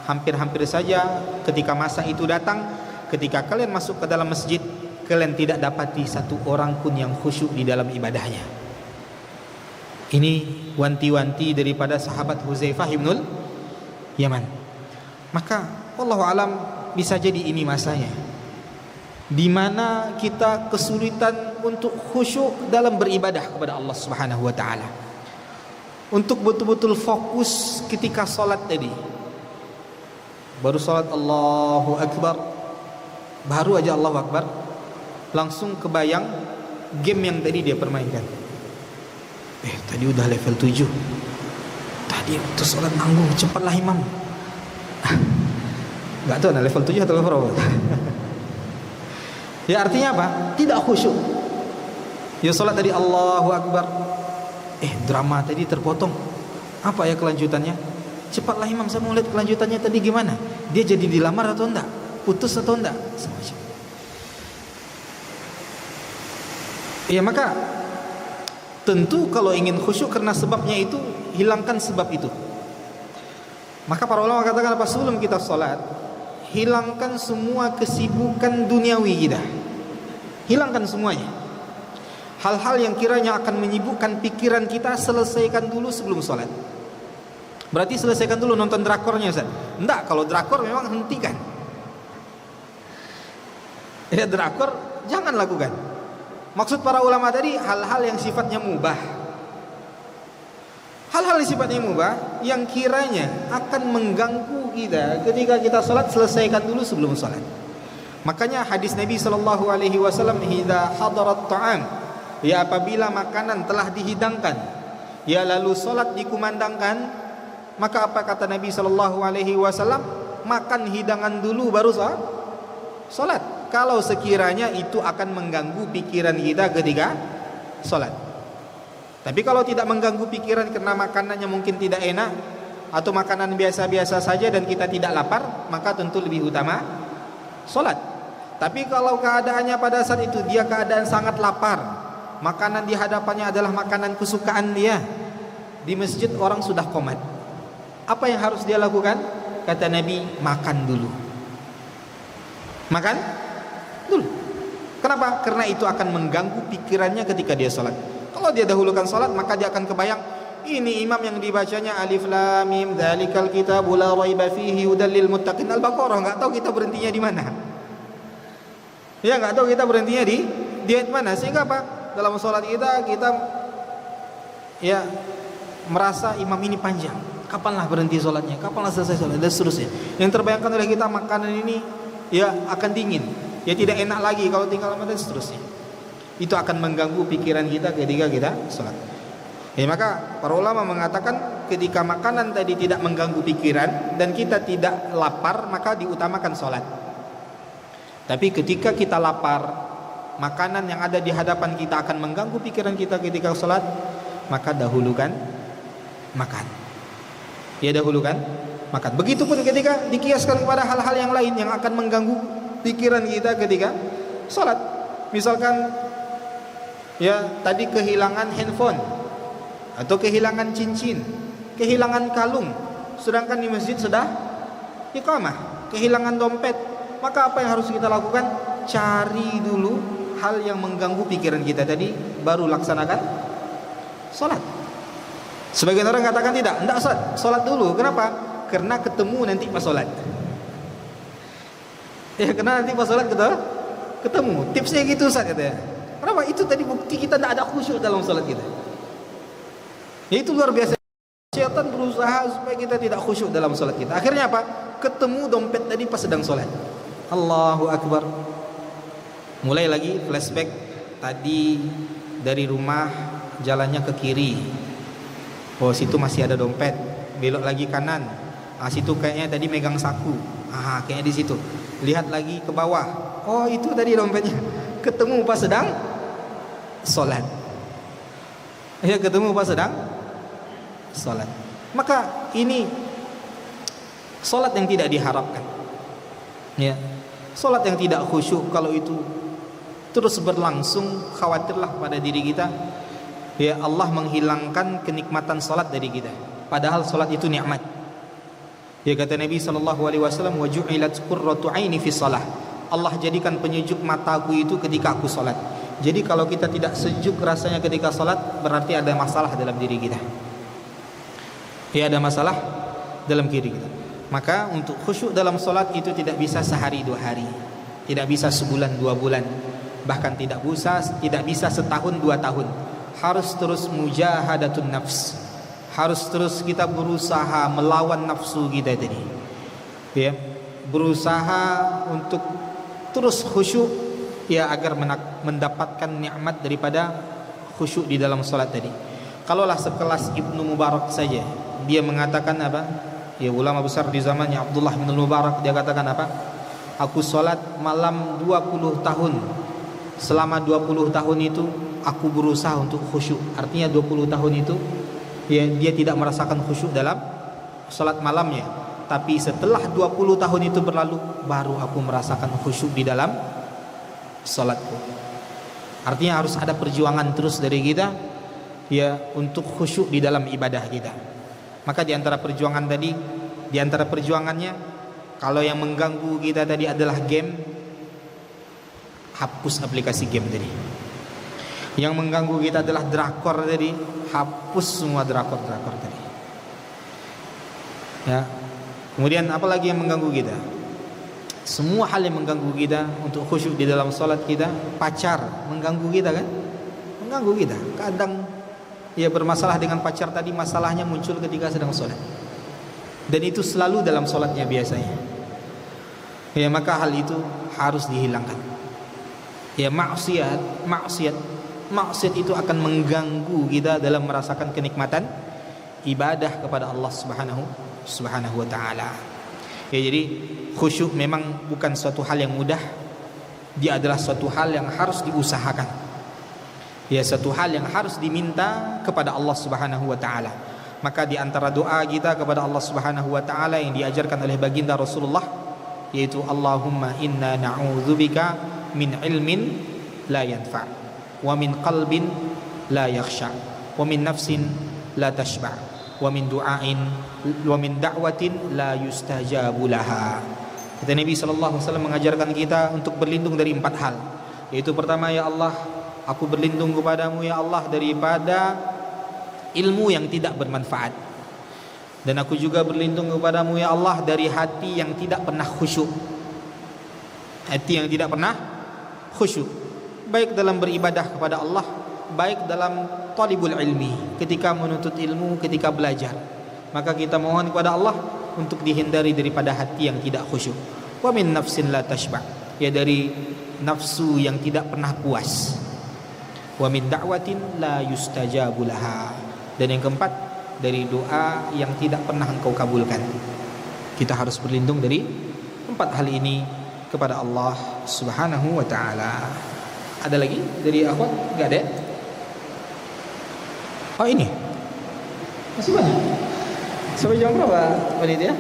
Hampir-hampir saja ketika masa itu datang, ketika kalian masuk ke dalam masjid, kalian tidak dapati satu orang pun yang khusyuk di dalam ibadahnya. Ini wanti-wanti daripada sahabat Huzaifah ibnul Yaman. Maka wallahu alam, bisa jadi ini masanya di mana kita kesulitan untuk khusyuk dalam beribadah kepada Allah Subhanahu wa taala. Untuk betul-betul fokus ketika salat tadi. Baru salat Allahu Akbar, baru aja Allahu Akbar, langsung kebayang game yang tadi dia permainkan. Tadi udah level 7. Tadi waktu salat nanggung, cepatlah imam. Gak tahu nah level 7 atau level berapa. Ya artinya apa? Tidak khusyuk. Ya salat tadi Allahu Akbar, drama tadi terpotong. Apa ya kelanjutannya? Cepatlah imam, saya mau lihat kelanjutannya tadi gimana. Dia jadi dilamar atau enggak? Putus atau enggak? Ya maka tentu kalau ingin khusyuk karena sebabnya itu, hilangkan sebab itu. Maka para ulama katakan apa? Sebelum kita sholat, hilangkan semua kesibukan duniawi kita. Hilangkan semuanya. Hal-hal yang kiranya akan menyibukkan pikiran kita, selesaikan dulu sebelum sholat. Berarti selesaikan dulu nonton drakornya, Ustaz. Enggak, kalau drakor memang hentikan. Ya, drakor jangan lakukan. Maksud para ulama tadi hal-hal yang sifatnya mubah. Hal-hal yang sifatnya mubah yang kiranya akan mengganggu kita ketika kita salat, selesaikan dulu sebelum salat. Makanya hadis Nabi sallallahu alaihi wasallam, "Idza hadarat ta'am", ya apabila makanan telah dihidangkan, ya lalu salat dikumandangkan, maka apa kata Nabi sallallahu alaihi wasallam? Makan hidangan dulu baru salat. Kalau sekiranya itu akan mengganggu pikiran kita ketika salat. Tapi kalau tidak mengganggu pikiran karena makanannya mungkin tidak enak atau makanan biasa-biasa saja dan kita tidak lapar, maka tentu lebih utama salat. Tapi kalau keadaannya pada saat itu dia keadaan sangat lapar, makanan di hadapannya adalah makanan kesukaan dia, di masjid orang sudah qomat, apa yang harus dia lakukan? Kata Nabi, makan dulu. Makan dulu. Kenapa? Karena itu akan mengganggu pikirannya ketika dia sholat. Kalau dia dahulukan sholat, maka dia akan kebayang, ini imam yang dibacanya Alif Lam Mim dzalikal kitabu la raiba fihi hudal lil muttaqin, Al-Baqarah. Enggak tahu kita berhentinya di mana. Ya, enggak tahu kita berhentinya di ayat mana. Sehingga apa? Dalam sholat kita ya merasa imam ini panjang. Kapanlah berhenti sholatnya, kapanlah selesai sholat, dan seterusnya. Yang terbayangkan oleh kita, makanan ini ya akan dingin, ya tidak enak lagi kalau tinggal lama, dan seterusnya. Itu akan mengganggu pikiran kita ketika kita sholat. Ya, maka para ulama mengatakan ketika makanan tadi tidak mengganggu pikiran dan kita tidak lapar, maka diutamakan sholat. Tapi ketika kita lapar, makanan yang ada di hadapan kita akan mengganggu pikiran kita ketika sholat, maka dahulukan makan. Ya, dahulukan makan. Begitupun ketika dikiaskan kepada hal-hal yang lain yang akan mengganggu pikiran kita ketika sholat. Misalkan ya tadi kehilangan handphone, atau kehilangan cincin, kehilangan kalung, sedangkan di masjid sudah iqamah, kehilangan dompet. Maka apa yang harus kita lakukan? Cari dulu hal yang mengganggu pikiran kita tadi, baru laksanakan sholat. Sebagian orang katakan tidak sholat dulu. Kenapa? Karena ketemu nanti pas sholat. Ya, karena nanti pas sholat ketemu. Tipsnya gitu, Ustaz, katanya. Kenapa? Itu tadi bukti kita tidak ada khusyuk dalam sholat kita. Ya, itu luar biasa. Syaitan berusaha supaya kita tidak khusyuk dalam sholat kita. Akhirnya apa? Ketemu dompet tadi pas sedang sholat. Allahu Akbar. Mulai lagi flashback tadi dari rumah jalannya ke kiri. Oh, situ masih ada dompet. Belok lagi kanan. Situ kayaknya tadi megang saku. Kayaknya di situ. Lihat lagi ke bawah. Oh, itu tadi dompetnya. Ketemu pas sedang sholat. Ya, ketemu pas sedang sholat. Maka ini sholat yang tidak diharapkan. Ya, sholat yang tidak khusyuk. Kalau itu terus berlangsung, khawatirlah pada diri kita, ya Allah menghilangkan kenikmatan sholat dari kita. Padahal sholat itu nikmat. Ya, kata Nabi SAW, wa ju'ilat qurratu aini fi shalah. Allah jadikan penyejuk mataku itu ketika aku sholat. Jadi kalau kita tidak sejuk rasanya ketika sholat, berarti ada masalah dalam diri kita. Ya, ada masalah dalam diri kita. Maka untuk khusyuk dalam sholat itu tidak bisa sehari 2 hari, tidak bisa sebulan 2 bulan, bahkan tidak bisa setahun 2 tahun. Harus terus mujahadatun nafs. Harus terus kita berusaha melawan nafsu kita tadi. Ya, berusaha untuk terus khusyuk, ya, agar mendapatkan nikmat daripada khusyuk di dalam salat tadi. Kalaulah sekelas Ibnu Mubarak saja, dia mengatakan apa? Ya, ulama besar di zamannya Abdullah bin Mubarak, dia katakan apa? Aku salat malam 20 tahun. Selama 20 tahun itu aku berusaha untuk khusyuk. Artinya 20 tahun itu, ya, dia tidak merasakan khusyuk dalam salat malamnya. Tapi setelah 20 tahun itu berlalu, baru aku merasakan khusyuk di dalam salatku. Artinya harus ada perjuangan terus dari kita, ya, untuk khusyuk di dalam ibadah kita. Maka di antara perjuangan tadi, di antara perjuangannya, kalau yang mengganggu kita tadi adalah game, hapus aplikasi game tadi. Yang mengganggu kita adalah drakor tadi, hapus semua drakor-drakor tadi. Ya. Kemudian apalagi yang mengganggu kita? Semua hal yang mengganggu kita untuk khusyuk di dalam salat kita. Pacar mengganggu kita kan? Mengganggu kita. Kadang ya bermasalah dengan pacar tadi, masalahnya muncul ketika sedang salat. Dan itu selalu dalam salatnya biasanya. Ya, maka hal itu harus dihilangkan. Ya, maksiat itu akan mengganggu kita dalam merasakan kenikmatan ibadah kepada Allah Subhanahu wa ta'ala. Ya, jadi khusyuk memang bukan suatu hal yang mudah. Dia adalah suatu hal yang harus diusahakan. Ya, suatu hal yang harus diminta kepada Allah Subhanahu wa ta'ala. Maka di antara doa kita kepada Allah Subhanahu wa ta'ala yang diajarkan oleh baginda Rasulullah, yaitu Allahumma inna na'udzubika min ilmin la yanfa' wa min qalbin la yakhsha wa min nafsin la tashba' wa min du'ain wa min da'watin la yustajabu laha. Kata Nabi sallallahu alaihi wasallam mengajarkan kita untuk berlindung dari 4 hal. Yaitu pertama, ya Allah, aku berlindung kepadamu ya Allah daripada ilmu yang tidak bermanfaat. Dan aku juga berlindung kepadamu ya Allah dari hati yang tidak pernah khusyuk. Hati yang tidak pernah khusyuk, baik dalam beribadah kepada Allah, baik dalam talibul ilmi, ketika menuntut ilmu, ketika belajar. Maka kita mohon kepada Allah untuk dihindari daripada hati yang tidak khusyuk. Wa min nafsin la tashba', ya, dari nafsu yang tidak pernah puas. Wa min da'watin la yustajabu laha, dan yang keempat, dari doa yang tidak pernah engkau kabulkan. Kita harus berlindung dari 4 hal ini kepada Allah Subhanahu wa ta'ala. Ada lagi dari akhwat? Enggak ada? Oh, ini masih banyak. Sampai jam berapa panitia?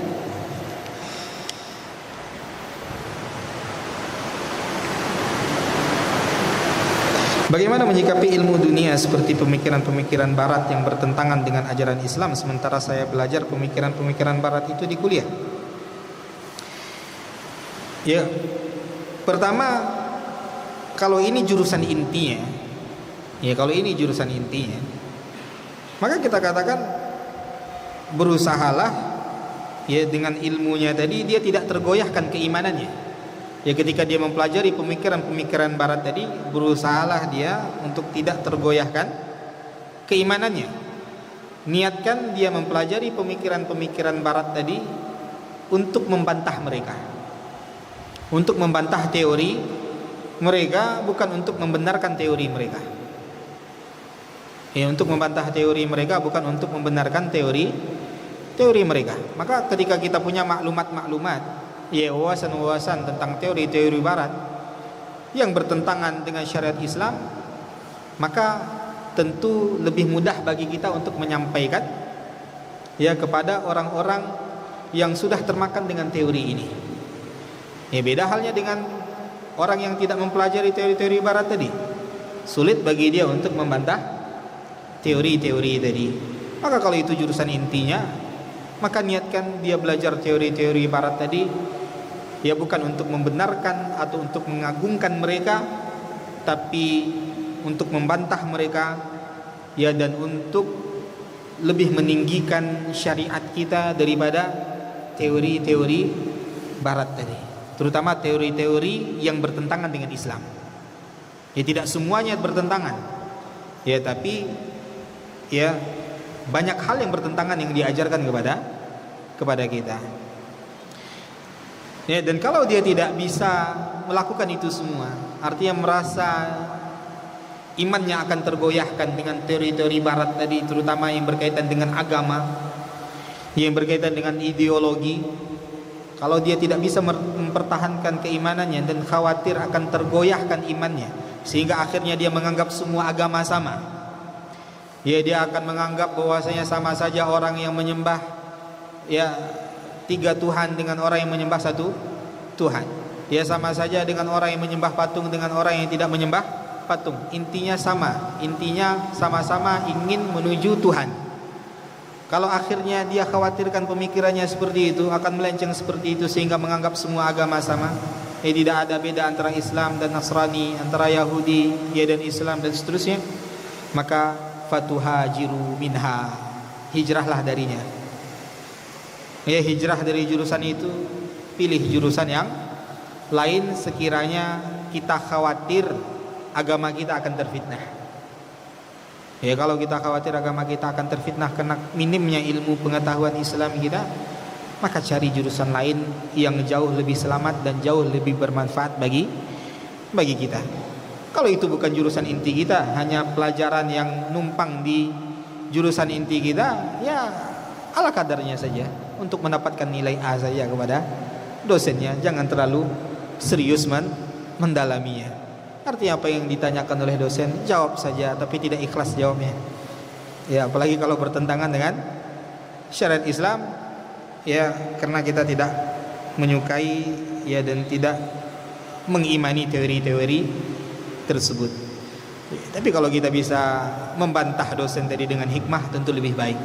Bagaimana menyikapi ilmu dunia seperti pemikiran-pemikiran barat yang bertentangan dengan ajaran Islam, sementara saya belajar pemikiran-pemikiran barat itu di kuliah? Ya, pertama, kalau ini jurusan intinya, maka kita katakan berusahalah, ya, dengan ilmunya tadi dia tidak tergoyahkan keimanannya. Ya, ketika dia mempelajari pemikiran-pemikiran barat tadi, berusahalah dia untuk tidak tergoyahkan keimanannya. Niatkan dia mempelajari pemikiran-pemikiran barat tadi untuk membantah mereka, untuk membantah teori mereka, bukan untuk membenarkan teori mereka. Ya, untuk membantah teori mereka, bukan untuk membenarkan teori mereka. Maka ketika kita punya maklumat-maklumat, ya wawasan-wawasan tentang teori-teori barat yang bertentangan dengan syariat Islam, maka tentu lebih mudah bagi kita untuk menyampaikan ya kepada orang-orang yang sudah termakan dengan teori ini. Ya, beda halnya dengan orang yang tidak mempelajari teori-teori barat tadi. Sulit bagi dia untuk membantah teori-teori tadi. Maka kalau itu jurusan intinya, maka niatkan dia belajar teori-teori barat tadi ya bukan untuk membenarkan atau untuk mengagungkan mereka, tapi untuk membantah mereka ya, dan untuk lebih meninggikan syariat kita daripada teori-teori barat tadi, terutama teori-teori yang bertentangan dengan Islam. Ya, tidak semuanya bertentangan ya, tapi ya banyak hal yang bertentangan yang diajarkan kepada kita. Ya, dan kalau dia tidak bisa melakukan itu semua, artinya merasa imannya akan tergoyahkan dengan teori-teori barat tadi, terutama yang berkaitan dengan agama, yang berkaitan dengan ideologi. Kalau dia tidak bisa mempertahankan keimanannya dan khawatir akan tergoyahkan imannya, sehingga akhirnya dia menganggap semua agama sama, ya dia akan menganggap bahwasanya sama saja orang yang menyembah ya 3 Tuhan dengan orang yang menyembah 1 Tuhan. Ya, sama saja dengan orang yang menyembah patung dengan orang yang tidak menyembah patung. Intinya sama, intinya sama-sama ingin menuju Tuhan. Kalau akhirnya dia khawatirkan pemikirannya seperti itu, akan melenceng seperti itu sehingga menganggap semua agama sama, tidak ada beda antara Islam dan Nasrani, antara Yahudi ya dan Islam dan seterusnya, maka fatuhajiru minha, hijrahlah darinya. Ya, hijrah dari jurusan itu, pilih jurusan yang lain sekiranya kita khawatir agama kita akan terfitnah. Ya, kalau kita khawatir agama kita akan terfitnah karena minimnya ilmu pengetahuan Islam kita, maka cari jurusan lain yang jauh lebih selamat dan jauh lebih bermanfaat bagi kita. Kalau itu bukan jurusan inti kita, hanya pelajaran yang numpang di jurusan inti kita, ya ala kadarnya saja, untuk mendapatkan nilai A saja kepada dosennya, jangan terlalu serius mendalaminya. Artinya apa yang ditanyakan oleh dosen jawab saja, tapi tidak ikhlas jawabnya. Ya, apalagi kalau bertentangan dengan syariat Islam, ya karena kita tidak menyukai ya dan tidak mengimani teori-teori tersebut. Ya, tapi kalau kita bisa membantah dosen tadi dengan hikmah tentu lebih baik.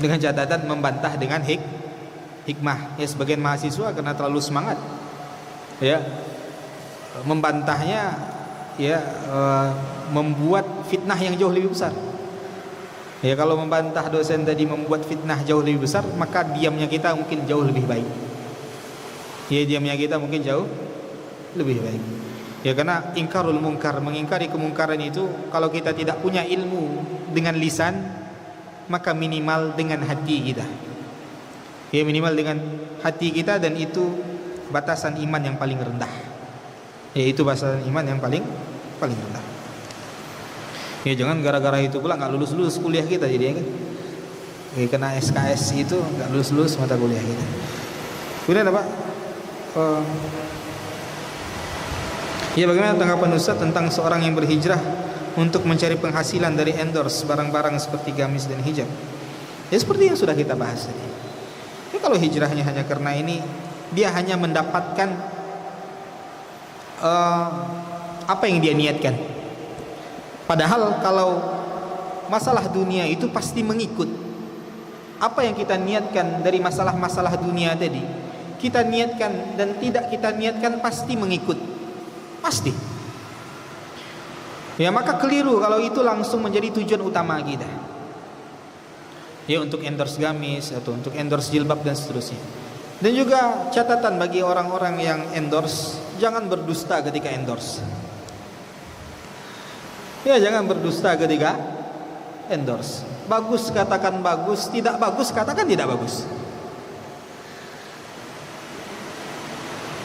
Dengan catatan membantah dengan hikmah. Ya, sebagian mahasiswa karena terlalu semangat, ya membantahnya ya membuat fitnah yang jauh lebih besar. Ya, kalau membantah dosen tadi membuat fitnah jauh lebih besar, maka diamnya kita mungkin jauh lebih baik. Ya, diamnya kita mungkin jauh lebih baik. Ya, karena ingkarul mungkar, mengingkari kemungkaran itu, kalau kita tidak punya ilmu dengan lisan, maka minimal dengan hati kita. Ya, minimal dengan hati kita, dan itu batasan iman yang paling rendah. Yaitu batasan iman yang paling rendah. Ya, jangan gara-gara itu pula nggak lulus kuliah kita jadi kan. Ya, kena SKS itu nggak lulus mata kuliah kita. Kemudian apa? Ya, bagaimana tanggapan Ustaz tentang seorang yang berhijrah untuk mencari penghasilan dari endorse barang-barang seperti gamis dan hijab? Ya, seperti yang sudah kita bahas tadi. Ya, kalau hijrahnya hanya karena ini, dia hanya mendapatkan apa yang dia niatkan. Padahal kalau masalah dunia itu pasti mengikut apa yang kita niatkan dari masalah-masalah dunia tadi. Kita niatkan dan tidak kita niatkan pasti mengikut, pasti. Ya, maka keliru kalau itu langsung menjadi tujuan utama kita. Ya, untuk endorse gamis atau untuk endorse jilbab dan seterusnya. Dan juga catatan bagi orang-orang yang endorse, jangan berdusta ketika endorse. Ya, jangan berdusta ketika endorse. Bagus katakan bagus, tidak bagus katakan tidak bagus.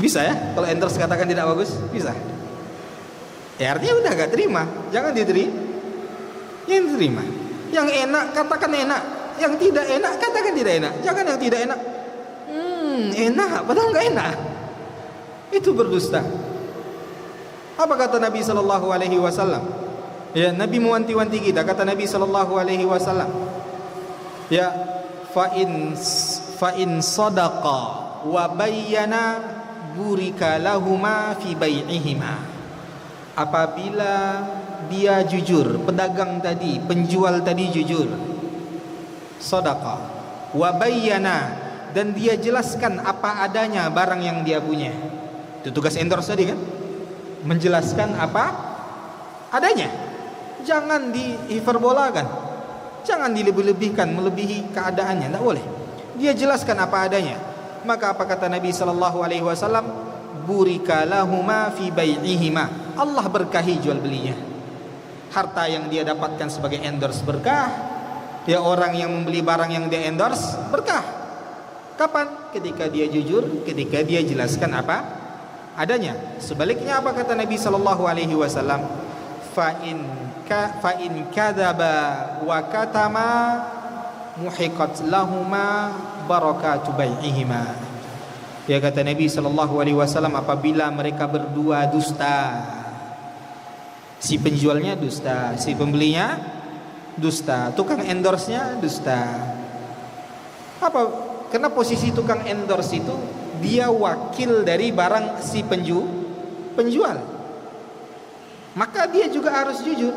Bisa ya, kalau endorse katakan tidak bagus, bisa. Ya, artinya udah gak terima, jangan diterima. Yang terima. Yang enak katakan enak, yang tidak enak katakan tidak enak. Jangan yang tidak enak. Enak padahal nggak enak. Itu berdusta. Apa kata Nabi sallallahu alaihi wasallam? Ya, Nabi mewanti-wanti kita. Kata Nabi sallallahu alaihi wasallam, ya, fa in sadaqa wa bayyana burika lahuma fi bai'ihima. Apabila dia jujur, pedagang tadi, penjual tadi jujur, sadaqa wa bayyana, dan dia jelaskan apa adanya barang yang dia punya. Itu tugas endorse tadi kan, menjelaskan apa adanya. Jangan dihiperbolakan, jangan dilebih-lebihkan, melebihi keadaannya, tidak boleh. Dia jelaskan apa adanya. Maka apa kata Nabi sallallahu alaihi wasallam? Burika lahuma fi bai'ihima. Allah berkahi jual belinya. Harta yang dia dapatkan sebagai endorse berkah. Ya, orang yang membeli barang yang dia endorse berkah. Kapan? Ketika dia jujur, ketika dia jelaskan apa adanya. Sebaliknya apa kata Nabi sallallahu alaihi wasallam? Fa in kadzaba wa katama muhiqat lahuma barakatu bai'ihima. Ya, kata Nabi sallallahu alaihi wasallam, apabila mereka berdua dusta, si penjualnya dusta, si pembelinya dusta, tukang endorse-nya dusta. Apa? Karena posisi tukang endorse itu dia wakil dari barang si penjual. Maka dia juga harus jujur.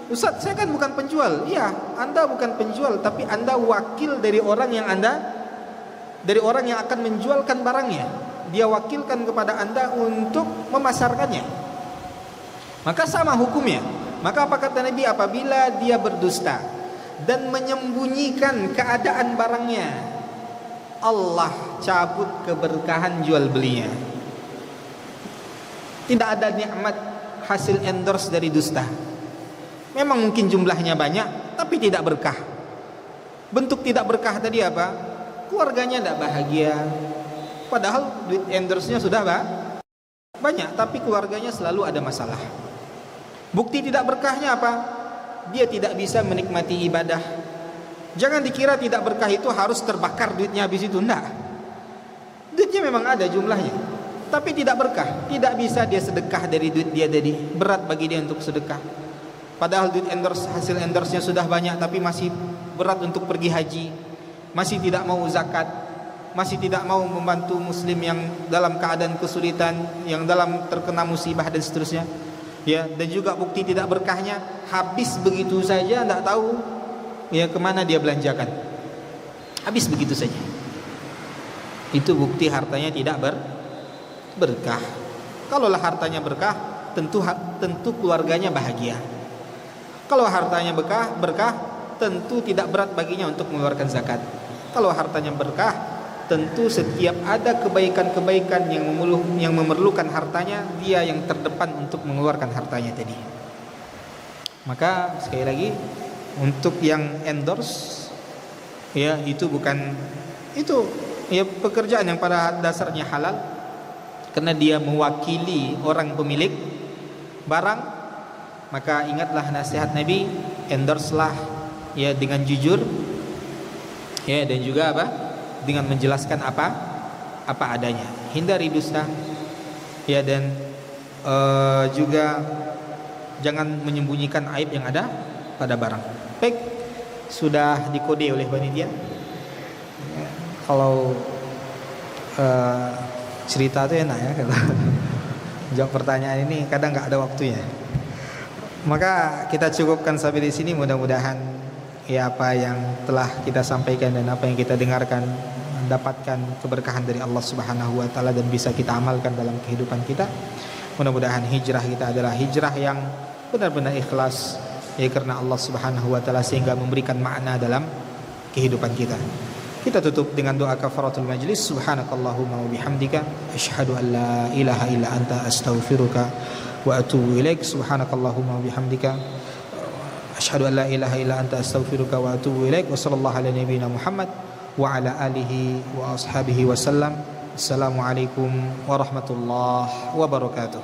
Ustaz, saya kan bukan penjual. Iya, Anda bukan penjual, tapi Anda wakil dari orang yang akan menjualkan barangnya. Dia wakilkan kepada Anda untuk memasarkannya. Maka sama hukumnya. Maka apa kata Nabi? Apabila dia berdusta dan menyembunyikan keadaan barangnya, Allah cabut keberkahan jual belinya. Tidak ada nikmat hasil endorse dari dusta. Memang mungkin jumlahnya banyak, tapi tidak berkah. Bentuk tidak berkah tadi apa? Keluarganya tidak bahagia. Padahal duit endorse-nya sudah banyak, tapi keluarganya selalu ada masalah. Bukti tidak berkahnya apa? Dia tidak bisa menikmati ibadah. Jangan dikira tidak berkah itu harus terbakar duitnya habis itu. Enggak. Duitnya memang ada jumlahnya, tapi tidak berkah. Tidak bisa dia sedekah dari duit dia tadi. Berat bagi dia untuk sedekah. Padahal duit endorse, hasil endorse-nya sudah banyak, tapi masih berat untuk pergi haji, masih tidak mau zakat, masih tidak mau membantu muslim yang dalam keadaan kesulitan, yang dalam terkena musibah dan seterusnya. Ya, dan juga bukti tidak berkahnya, habis begitu saja, tidak tahu ya kemana dia belanjakan. Habis begitu saja. Itu bukti hartanya tidak berkah. Kalaulah hartanya berkah, tentu keluarganya bahagia. Kalau hartanya berkah, tentu tidak berat baginya untuk mengeluarkan zakat. Kalau hartanya berkah, tentu setiap ada kebaikan-kebaikan yang memerlukan hartanya, dia yang terdepan untuk mengeluarkan hartanya tadi. Maka sekali lagi, untuk yang endorse, ya itu ya pekerjaan yang pada dasarnya halal, karena dia mewakili orang pemilik barang. Maka ingatlah nasihat Nabi, endorse-lah ya dengan jujur, ya, dan juga apa? Dengan menjelaskan apa adanya. Hindari dusta, ya, dan juga jangan menyembunyikan aib yang ada pada barang. Baik, sudah dikode oleh panitia. Ya, kalau cerita itu enak ya, kalau jawab pertanyaan ini kadang nggak ada waktunya. Maka kita cukupkan sampai di sini. Mudah-mudahan ya apa yang telah kita sampaikan dan apa yang kita dengarkan mendapatkan keberkahan dari Allah Subhanahu wa taala dan bisa kita amalkan dalam kehidupan kita. Mudah-mudahan hijrah kita adalah hijrah yang benar-benar ikhlas ya karena Allah Subhanahu wa taala, sehingga memberikan makna dalam kehidupan kita. Kita tutup dengan doa kafaratul majlis. Subhanakallahumma wa bihamdika asyhadu an la ilaha illa anta astaghfiruka wa atubu ilaik. Subhanakallahumma wa bihamdika asyhadu an la ilaha illa anta astaghfiruka wa atubu ilaik. Wa sallallahu ala nabiyyina Muhammad wa ala alihi wa ashabihi wasallam. Assalamualaikum warahmatullahi wabarakatuh.